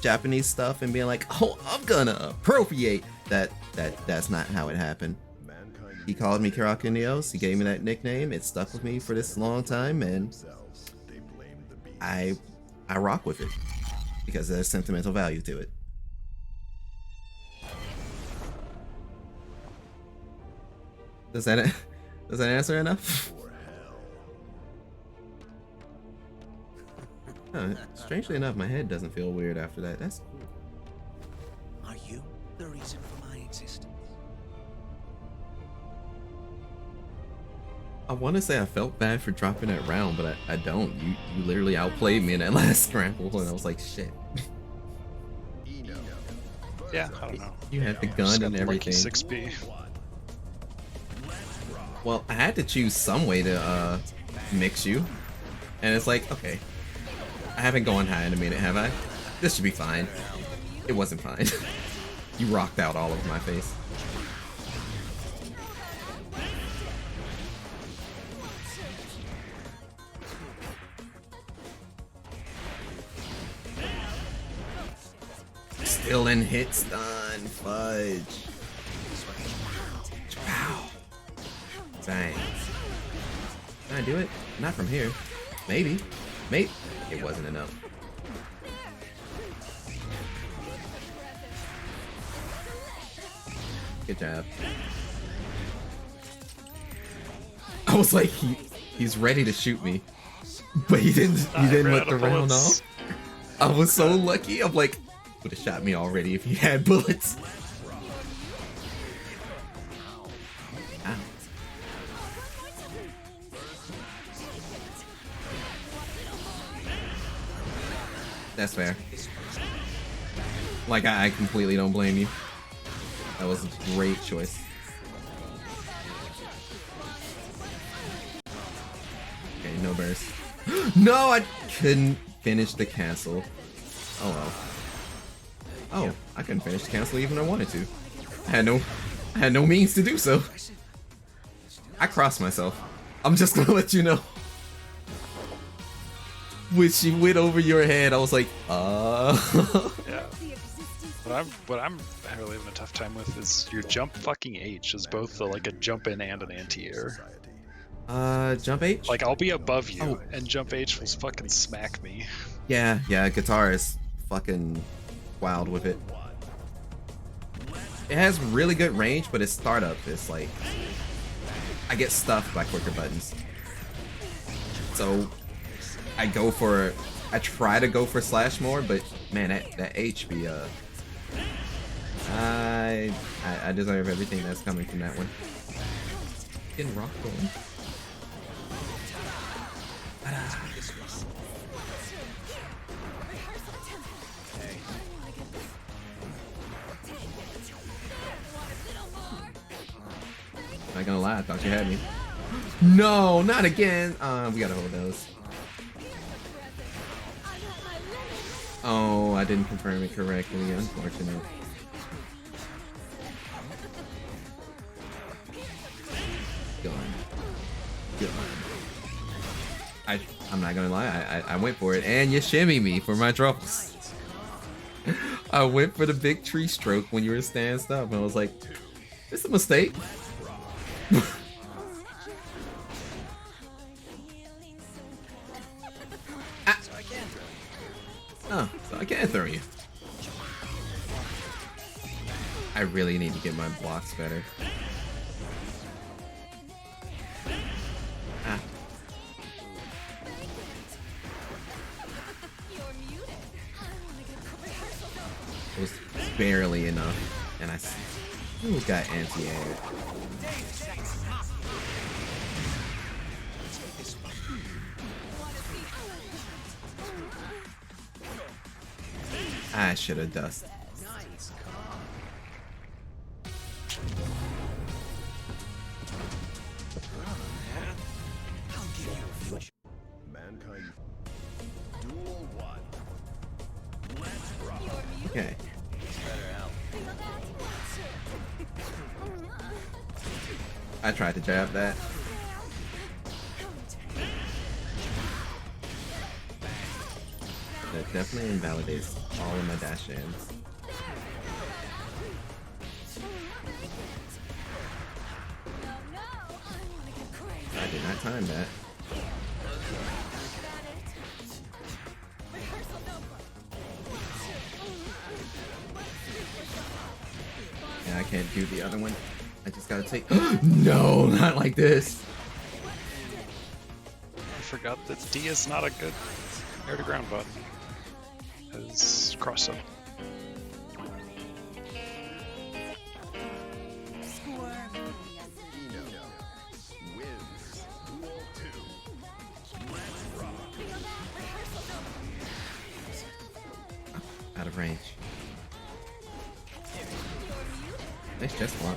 Japanese stuff and being like, oh, I'm gonna appropriate. That's not how it happened. He called me Karakuneos, he gave me that nickname, it stuck with me for this long time, and I rock with it because there's sentimental value to it. Does that answer enough? Huh, strangely enough, my head doesn't feel weird after that. That's cool. Are you the reason for my existence? I want to say I felt bad for dropping that round, but I don't. You literally outplayed me in that last scramble, and I was like, shit. Yeah, I don't know. You had the gun and everything. 6B. Well, I had to choose some way to mix you, and it's like, okay, I haven't gone high in a minute, have I? This should be fine. It wasn't fine. You rocked out all over my face. Still in hit stun, fudge. Bang. Can I do it? Not from here. Maybe. Maybe. It wasn't enough. Good job. I was like, he's ready to shoot me, but he didn't let the round off. I was so lucky. I'm like, would have shot me already if he had bullets. Ow. That's fair. Like, I completely don't blame you. That was a great choice. Okay, no burst. No, I couldn't finish the cancel. Oh well. Oh, I couldn't finish the cancel even if I wanted to. I had no means to do so. I crossed myself. I'm just gonna let you know. When she went over your head, I was like, Yeah. What I'm really having a tough time with is your jump fucking H is both like a jump in and an anti-air. Jump H? Like, I'll be above you, and jump H will fucking smack me. Yeah, guitar is fucking wild with it. It has really good range, but its startup is like, I get stuffed by quicker buttons. So I try to go for slash more, but man, that HP, I deserve everything that's coming from that one. Getting rock going. Not gonna lie, I thought you had me. No, not again. We gotta hold those. Oh, I didn't confirm it correctly. Unfortunate. Gone. I'm not gonna lie. I went for it, and you shimmy me for my troubles. I went for the big tree stroke when you were standing up, and I was like, "It's a mistake." Oh, so I can't throw you. I really need to get my blocks better. Ah. It was barely enough, and I still got anti-air. I should have dusted. Okay. I tried to jab that. That definitely invalidates all of my dash jams. I did not time that. Yeah, I can't do the other one. I just gotta take. No, not like this. I forgot that D is not a good air to ground button. As cross up. Out of range. Nice chest block.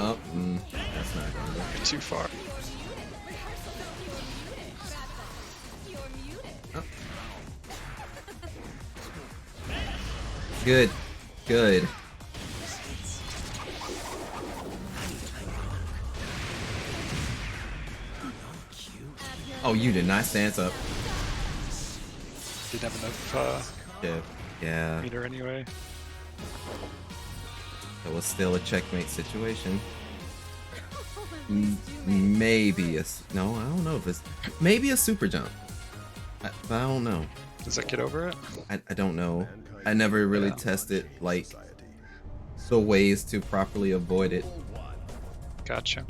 Oh, that's not gonna work. Too far. Oh. Good. Good. Oh, you did not stance up. Didn't have enough Yeah. meter anyway. It was still a checkmate situation. Maybe no, I don't know if it's maybe a super jump. But I don't know. Does that get over it? I don't know. I never really tested like the ways to properly avoid it. Gotcha.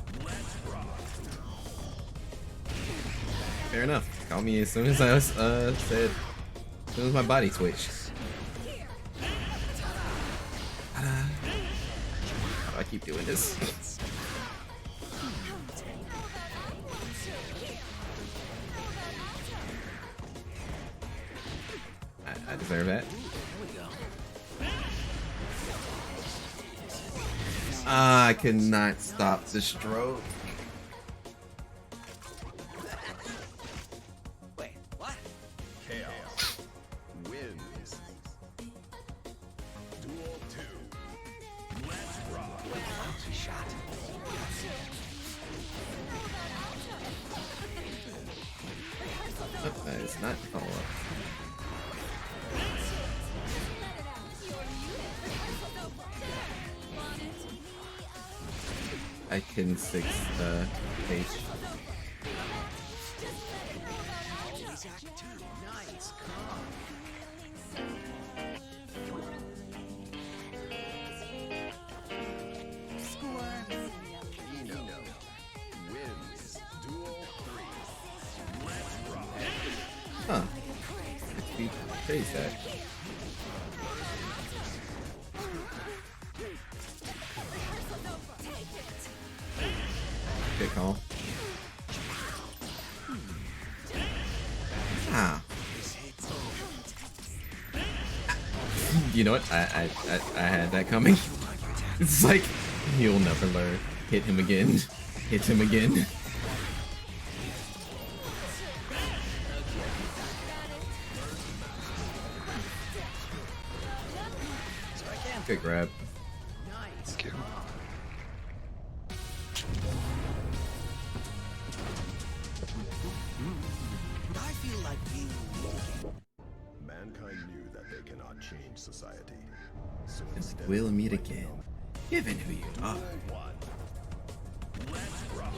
Fair enough. Call me as soon as I said, as soon as my body switched. How do I keep doing this? I deserve that. I could not stop the stroke. Wait, what? Chaos wins. Duel 2. Let's rock. Shot. It's not follow up. I can 6 the H. Nice. Wins. Duel 3. Let's rock. Huh. Let's be chase that. Good call. Ah. You know what? I had that coming. It's like he'll never learn. Hit him again. Hit him again. Good grab. Thank you. I feel like being Mankind knew that they cannot change society. So instead, We'll meet again, given who you are. let's rock.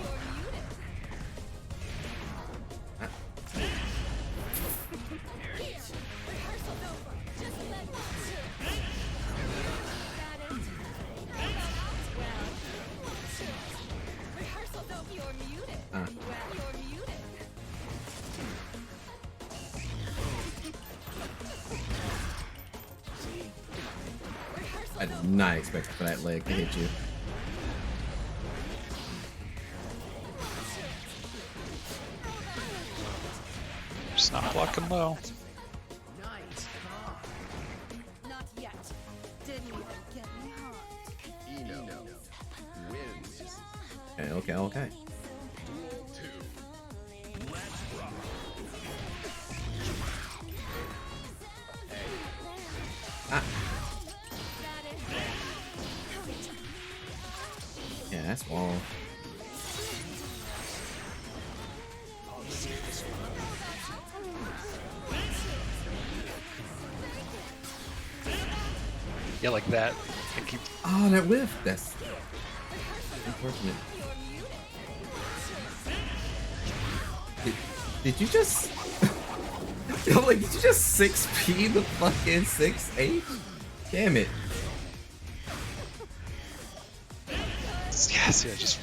I did not expect for that leg to hit you. Just not blocking low. Not yet. Didn't even get me hot. Eno wins. Okay. Duel 2. Let's rock. Ah. Yeah, that's wall. Yeah, like that. I keep. Oh, that whiff. That's unfortunate. Did you just? I'm like, did you just 6P the fucking 6-8? Damn it. Yes, yeah, just.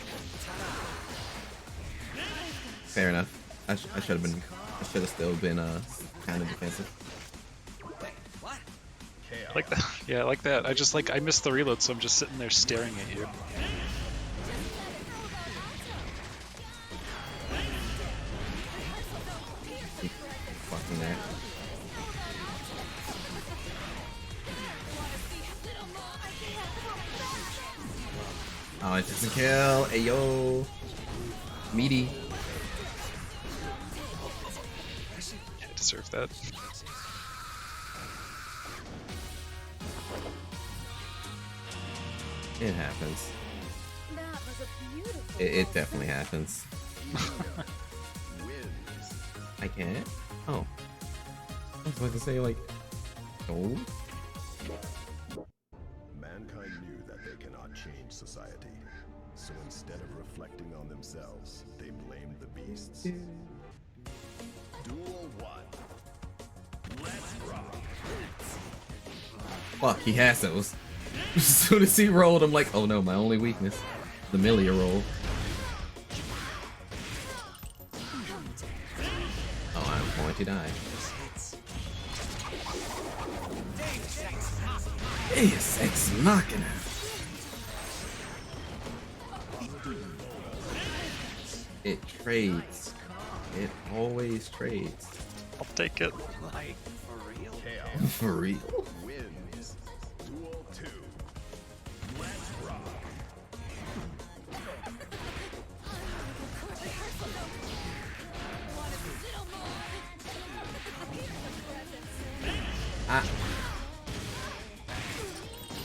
Fair enough. I should have still been kind of defensive. Like that. Yeah, like that. I missed the reload, so I'm just sitting there staring at you. Keep fucking that. Oh, it doesn't kill. Ayo. Meaty. I deserve that. It happens. That was a beautiful. It definitely happens. Wins. I can't? Oh. I was about to say, like, gold? Mankind knew that they cannot change society. So instead of reflecting on themselves, they blamed the beasts. Duel 1. Let's rock. Fuck, he has those. As soon as he rolled, I'm like, oh no, my only weakness. The Millia roll. Oh, I'm going to die. Deus Ex Machina. It trades. It always trades. I'll take it. Like, for real? For real? Wins. Duel 2. Let's rock.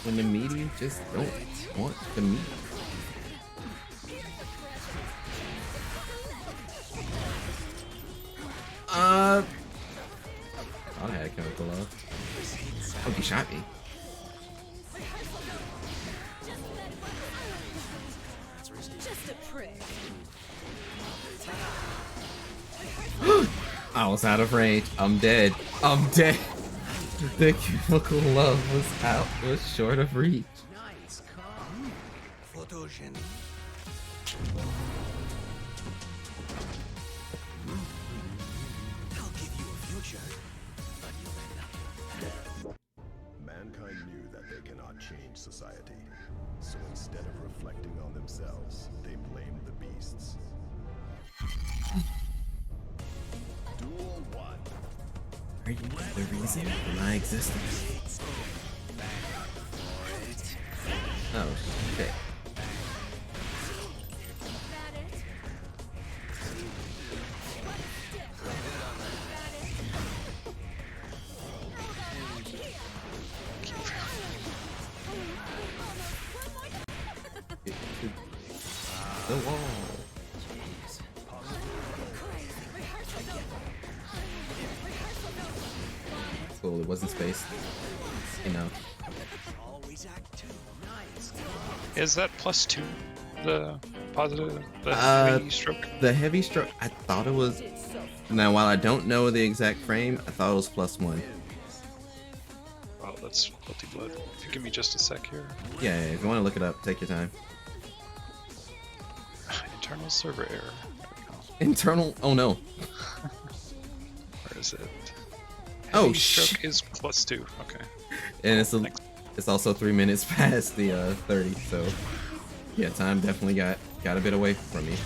When the media just don't want to meet. I had a chemical off. Oh, he shot me. Just a prick. I was out of range. I'm dead. I'm dead. The chemical love was short of reach. Nice car. Photogenic. I'll give you a future, but you'll end up. Mankind knew that they cannot change society. So instead of reflecting on themselves, they blamed the beasts. Duel 1. Are you the reason for my existence? Oh shit. The wall. Cool, it wasn't spaced. You know. Is that +2? The positive? The heavy stroke? The heavy stroke, I thought it was. Now, while I don't know the exact frame, I thought it was +1. Wow, that's guilty blood. If you give me just a sec here. Yeah, if you want to look it up, take your time. Internal server error. Internal? Oh no. Where is it? Oh, Heavy stroke is +2. Okay. And it's also 3 minutes past the 30, so yeah, time definitely got a bit away from me.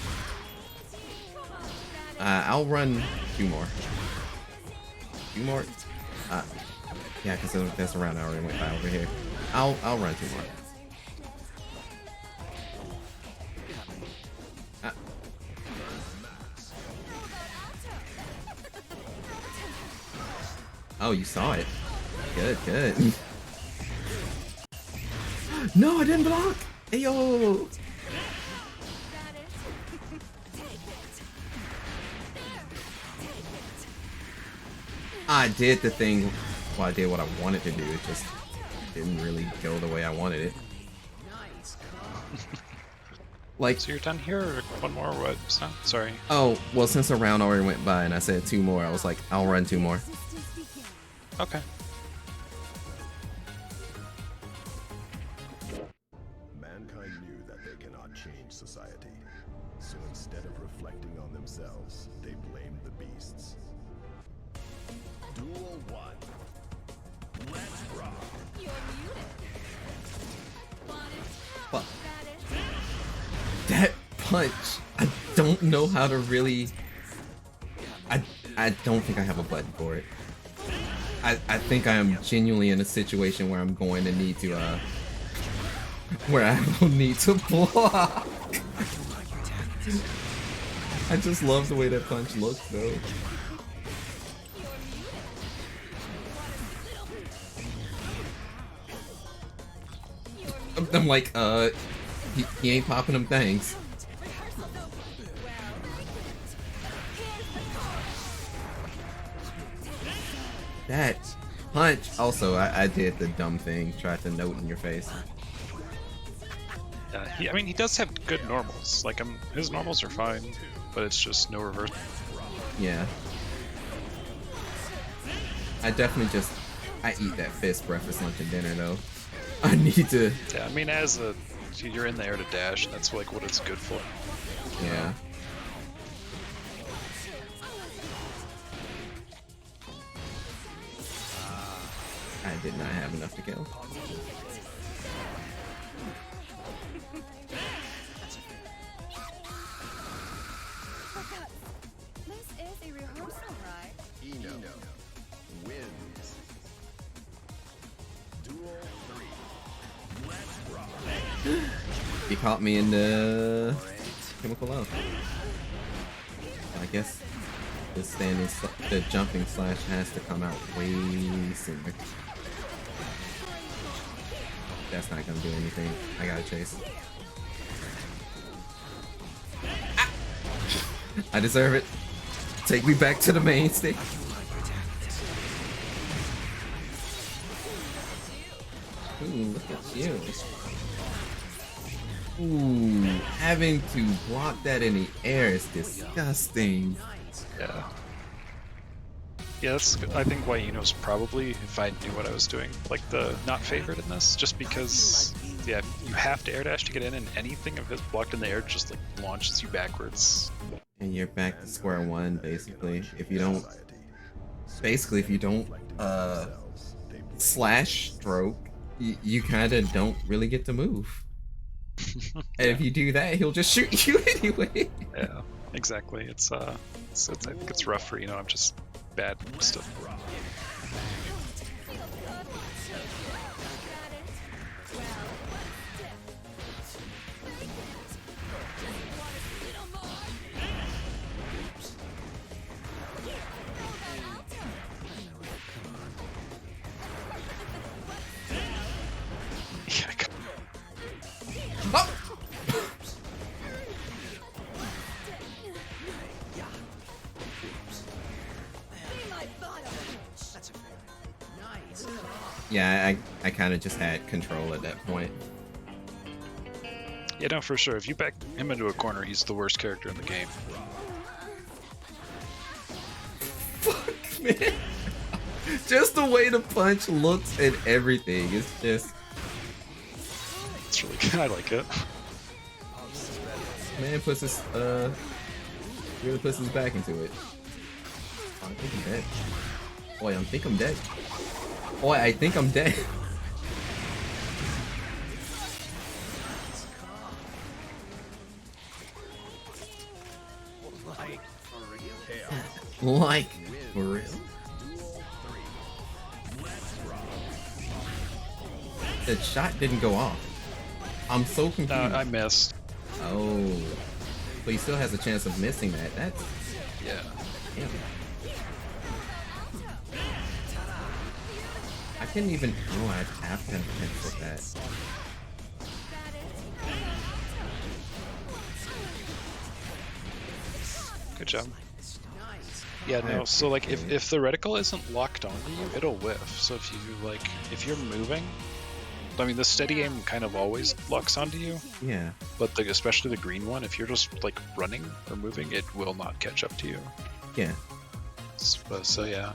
I'll run 2 more. 2 more? Yeah, because that's around an hour and went by over here. I'll run 2 more. Oh, you saw it. Good, good. No, I didn't block! Ayo! I did the thing, well, I did what I wanted to do, it just didn't really go the way I wanted it. Like, so you're done here, or one more, or what? Sorry. Oh, well, since a round already went by and I said 2 more, I was like, I'll run 2 more. Okay. Mankind knew that they cannot change society. So instead of reflecting on themselves, they blamed the beasts. Duel 1. Let's rock. You're muted. Fuck. That punch, I don't know how to really... I don't think I have a button for it. I think I am genuinely in a situation where I'm going to need to, where I will need to block. I just love the way that punch looks, though. I'm like, he ain't popping them things. That punch. Also, I did the dumb thing. Tried to note in your face. I mean, he does have good normals. Like, his normals are fine, but it's just no reverse. Yeah. I definitely just... I eat that fist breakfast, lunch, and dinner, though. I need to... Yeah, I mean, you're in the air to dash, and that's like what it's good for. Yeah. I did not have enough to kill. This is a rehearsal, right? Eno wins. Duel 3. Let's rock. He caught me in the chemical low. I guess the the jumping slash has to come out way sooner. That's not gonna do anything. I gotta chase. Ah! I deserve it. Take me back to the main stage. Ooh, look at you. Ooh, having to block that in the air is disgusting. Yeah. Yeah, that's, I think, why Eno's probably, if I knew what I was doing, like the not favored in this, just because, yeah, you have to air dash to get in, and anything of his blocked in the air just like launches you backwards. And you're back to square one, basically. If you don't, slash stroke, you kind of don't really get to move. And if you do that, he'll just shoot you anyway. Yeah, exactly. I think it's rough for Eno. I'm just bad still. Yeah, I kind of just had control at that point. Yeah, no, for sure. If you back him into a corner, he's the worst character in the game. Fuck, man. Just the way the punch looks and everything. It's just... It's really good. I like it. Man puts his, really puts his back into it. Oh, I think I'm dead. Boy, I think I'm dead. Boy, I think I'm dead. Like, for real? The shot didn't go off. I'm so confused. I missed. Oh. But he still has a chance of missing that. That's... Yeah. Damn. I couldn't even... Oh, I have to hit that. Good job. Yeah, no, so like if the reticle isn't locked onto you, it'll whiff. So if you're moving, I mean the steady aim kind of always locks onto you. Yeah. But especially the green one, if you're just like running or moving, it will not catch up to you. Yeah. So yeah,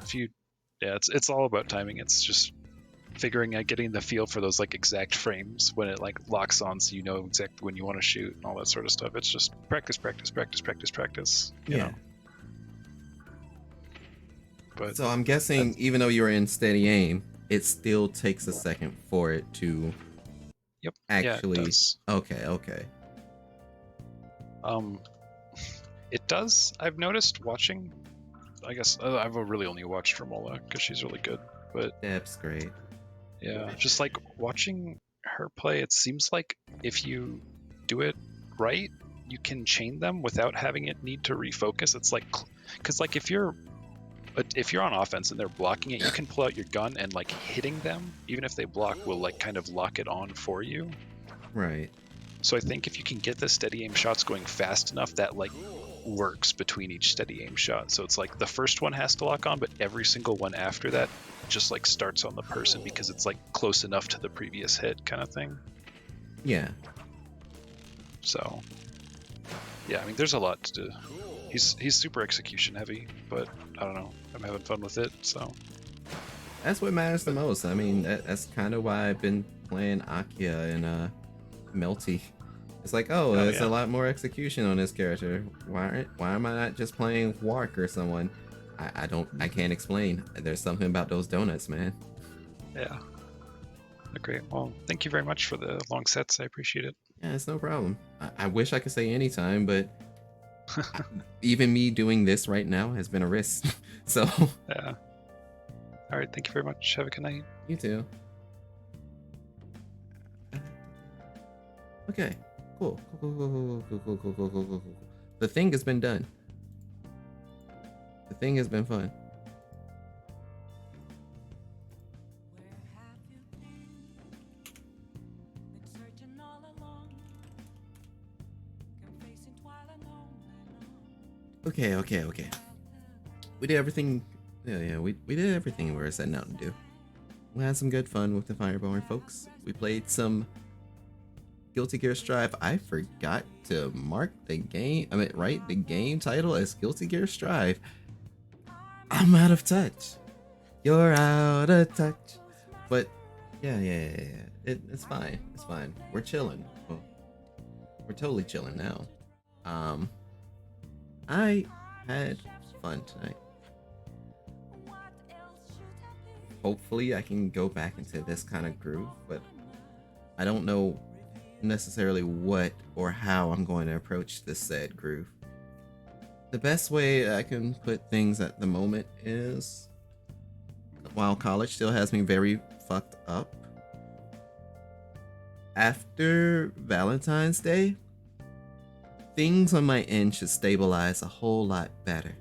it's all about timing. It's just figuring out, getting the feel for those like exact frames when it like locks on, so you know exactly when you want to shoot and all that sort of stuff. It's just practice. You know? But so I'm guessing even though you're in steady aim, it still takes a second for it to actually... Yeah, it does. Okay. It does. I've noticed watching, I guess I've really only watched Romola because she's really good, but Deb's great. Yeah, just like watching her play, it seems like if you do it right, you can chain them without having it need to refocus. It's like, because like if you're on offense and they're blocking it, you can pull out your gun and like hitting them, even if they block, will like kind of lock it on for you. Right. So I think if you can get the steady aim shots going fast enough that like lurks between each steady aim shot. So it's like the first one has to lock on, but every single one after that just like starts on the person because it's like close enough to the previous hit kind of thing. Yeah. So yeah, I mean, there's a lot to do. He's super execution heavy, but I don't know. I'm having fun with it, so. That's what matters the most. I mean, that's kind of why I've been playing Akia and Melty. It's like, oh, there's a lot more execution on this character. Why am I not just playing Wark or someone? I can't explain. There's something about those donuts, man. Yeah. Great. Well, thank you very much for the long sets. I appreciate it. Yeah, it's no problem. I wish I could say anytime, but even me doing this right now has been a risk. So. Yeah. All right. Thank you very much. Have a good night. You too. Okay. Cool. Cool. The thing has been done. The thing has been fun. Okay. We did everything. Yeah, we did everything we were setting out to do. We had some good fun with the Fireborn, folks. We played some Guilty Gear Strive. I forgot to mark the game. Write the game title as Guilty Gear Strive. I'm out of touch. You're out of touch. But yeah. It's fine. It's fine. We're chilling. Well, we're totally chilling now. I had fun tonight. Hopefully I can go back into this kind of groove, but I don't know necessarily what or how I'm going to approach this said groove. The best way I can put things at the moment is, while college still has me very fucked up, after Valentine's Day, things on my end should stabilize a whole lot better.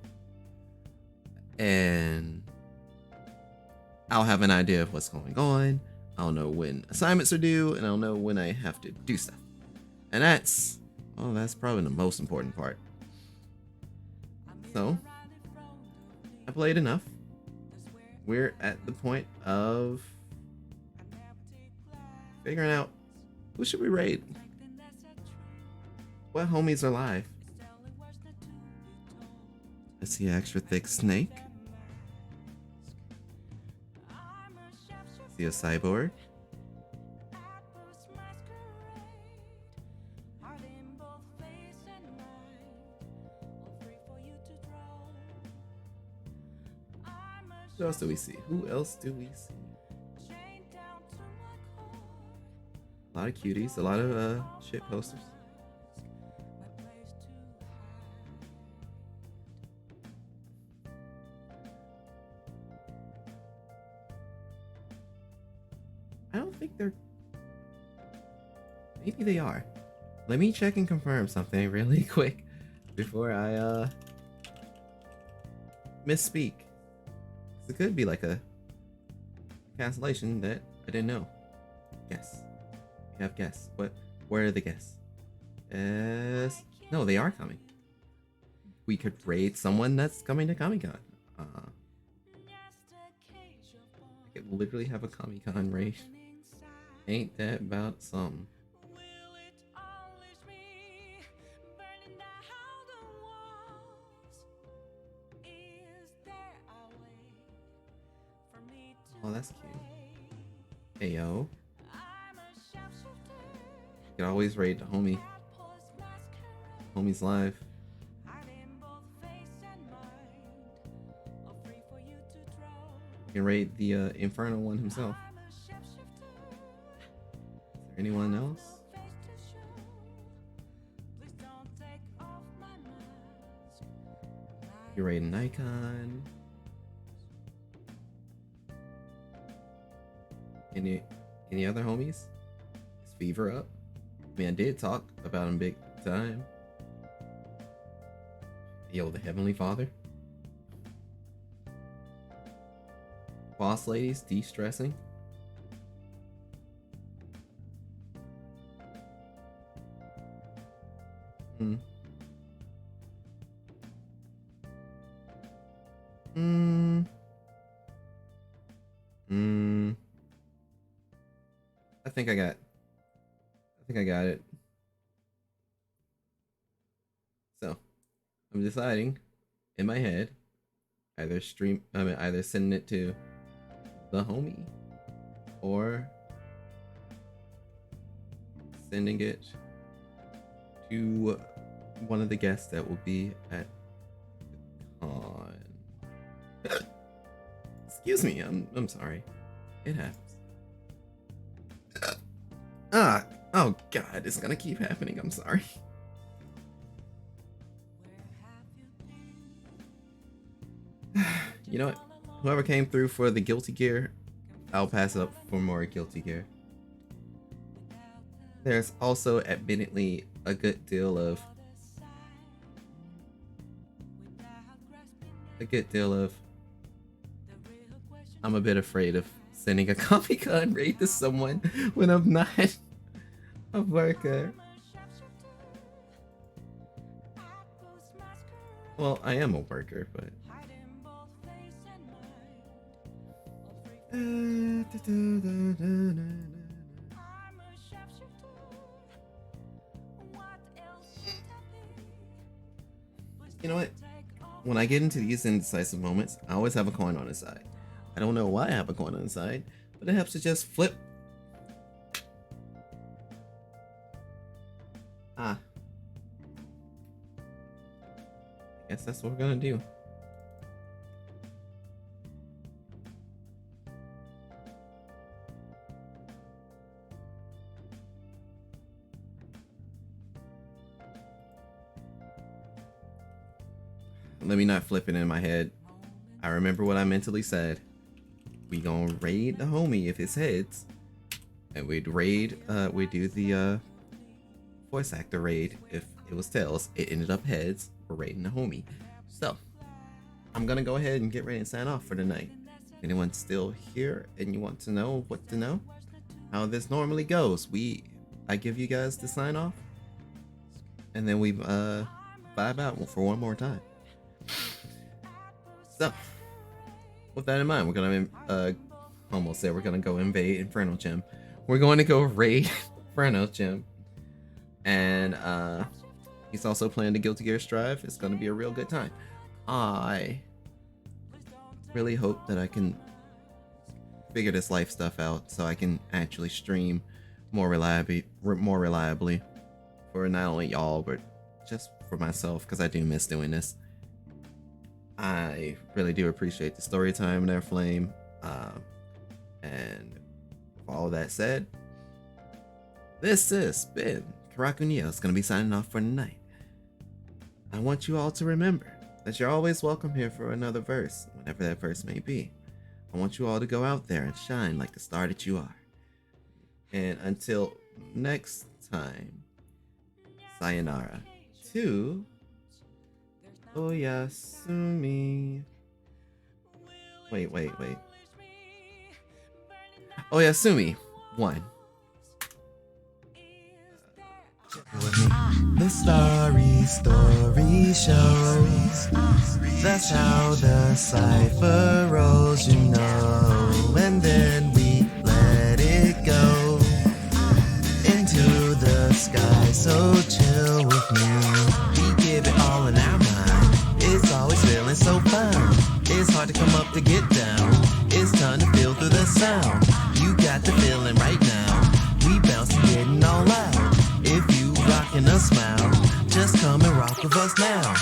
And I'll have an idea of what's going on. I'll know when assignments are due, and I'll know when I have to do stuff. And that's probably the most important part. So, I played enough. We're at the point of figuring out who should we raid. What homies are live? I see an extra thick snake. See a cyborg. Who else do we see? A lot of cuties, a lot of shit posters. I don't think they're... Maybe they are. Let me check and confirm something really quick before I misspeak. It could be like a cancellation that I didn't know. Guess. We have guests. Where are the guests? Yes. No, they are coming. We could raid someone that's coming to Comic-Con. I could literally have a Comic-Con raid. Ain't that about something? Oh, that's cute. Hey, yo. You can always raid the homie. Homie's live. You can raid the Infernal one himself. Is there anyone else? You're raiding Nikon. Any other homies? Is Fever up? I mean, I did talk about him big time. Yo, the Heavenly Father. Boss ladies, de-stressing. I think I got it. So, I'm deciding in my head either sending it to the homie or sending it to one of the guests that will be at the con. Excuse me, I'm sorry. It happens. Oh god, it's gonna keep happening, I'm sorry. You know what? Whoever came through for the guilty gear, I'll pass up for more guilty gear. There's also admittedly a good deal of I'm a bit afraid of sending a Comic-Con raid to someone when I'm not a worker. Well, I am a worker, but you know what? When I get into these indecisive moments, I always have a coin on the side. I don't know why I have a coin on the side, but it helps to just flip. I guess that's what we're gonna do. Let me not flip it in my head. I remember what I mentally said. We gonna raid the homie if it's heads, and we'd raid. We do the voice actor raid if it was tails. It ended up heads. We're raiding the homie. So I'm gonna go ahead and get ready and sign off for the night. If anyone's still here and you want to know what to know, how this normally goes, I give you guys the sign off, and then we vibe out for one more time. So, with that in mind, we're gonna almost said we're gonna go invade Inferno Gym. We're going to go raid Inferno Gym, and he's also playing the Guilty Gear Strive. It's gonna be a real good time. I really hope that I can figure this life stuff out so I can actually stream more reliably for not only y'all but just for myself, because I do miss doing this. I really do appreciate the story time there, Flame. And with all that said, this has been Karaku Neo. It's going to be signing off for the night. I want you all to remember that you're always welcome here for another verse, whenever that verse may be. I want you all to go out there and shine like the star that you are. And until next time, sayonara to Oyasumi. Wait. Oyasumi 1. The story shows. That's how the cipher rolls, you know. And then we let it go into the sky. So chill with me. We give it all in our mind. It's always feeling so fine. It's hard to come up to get down. It's time to feel through the sound. You got the feeling right now. We bouncing, getting all out. If you rockin' a smile, just come and rock with us now.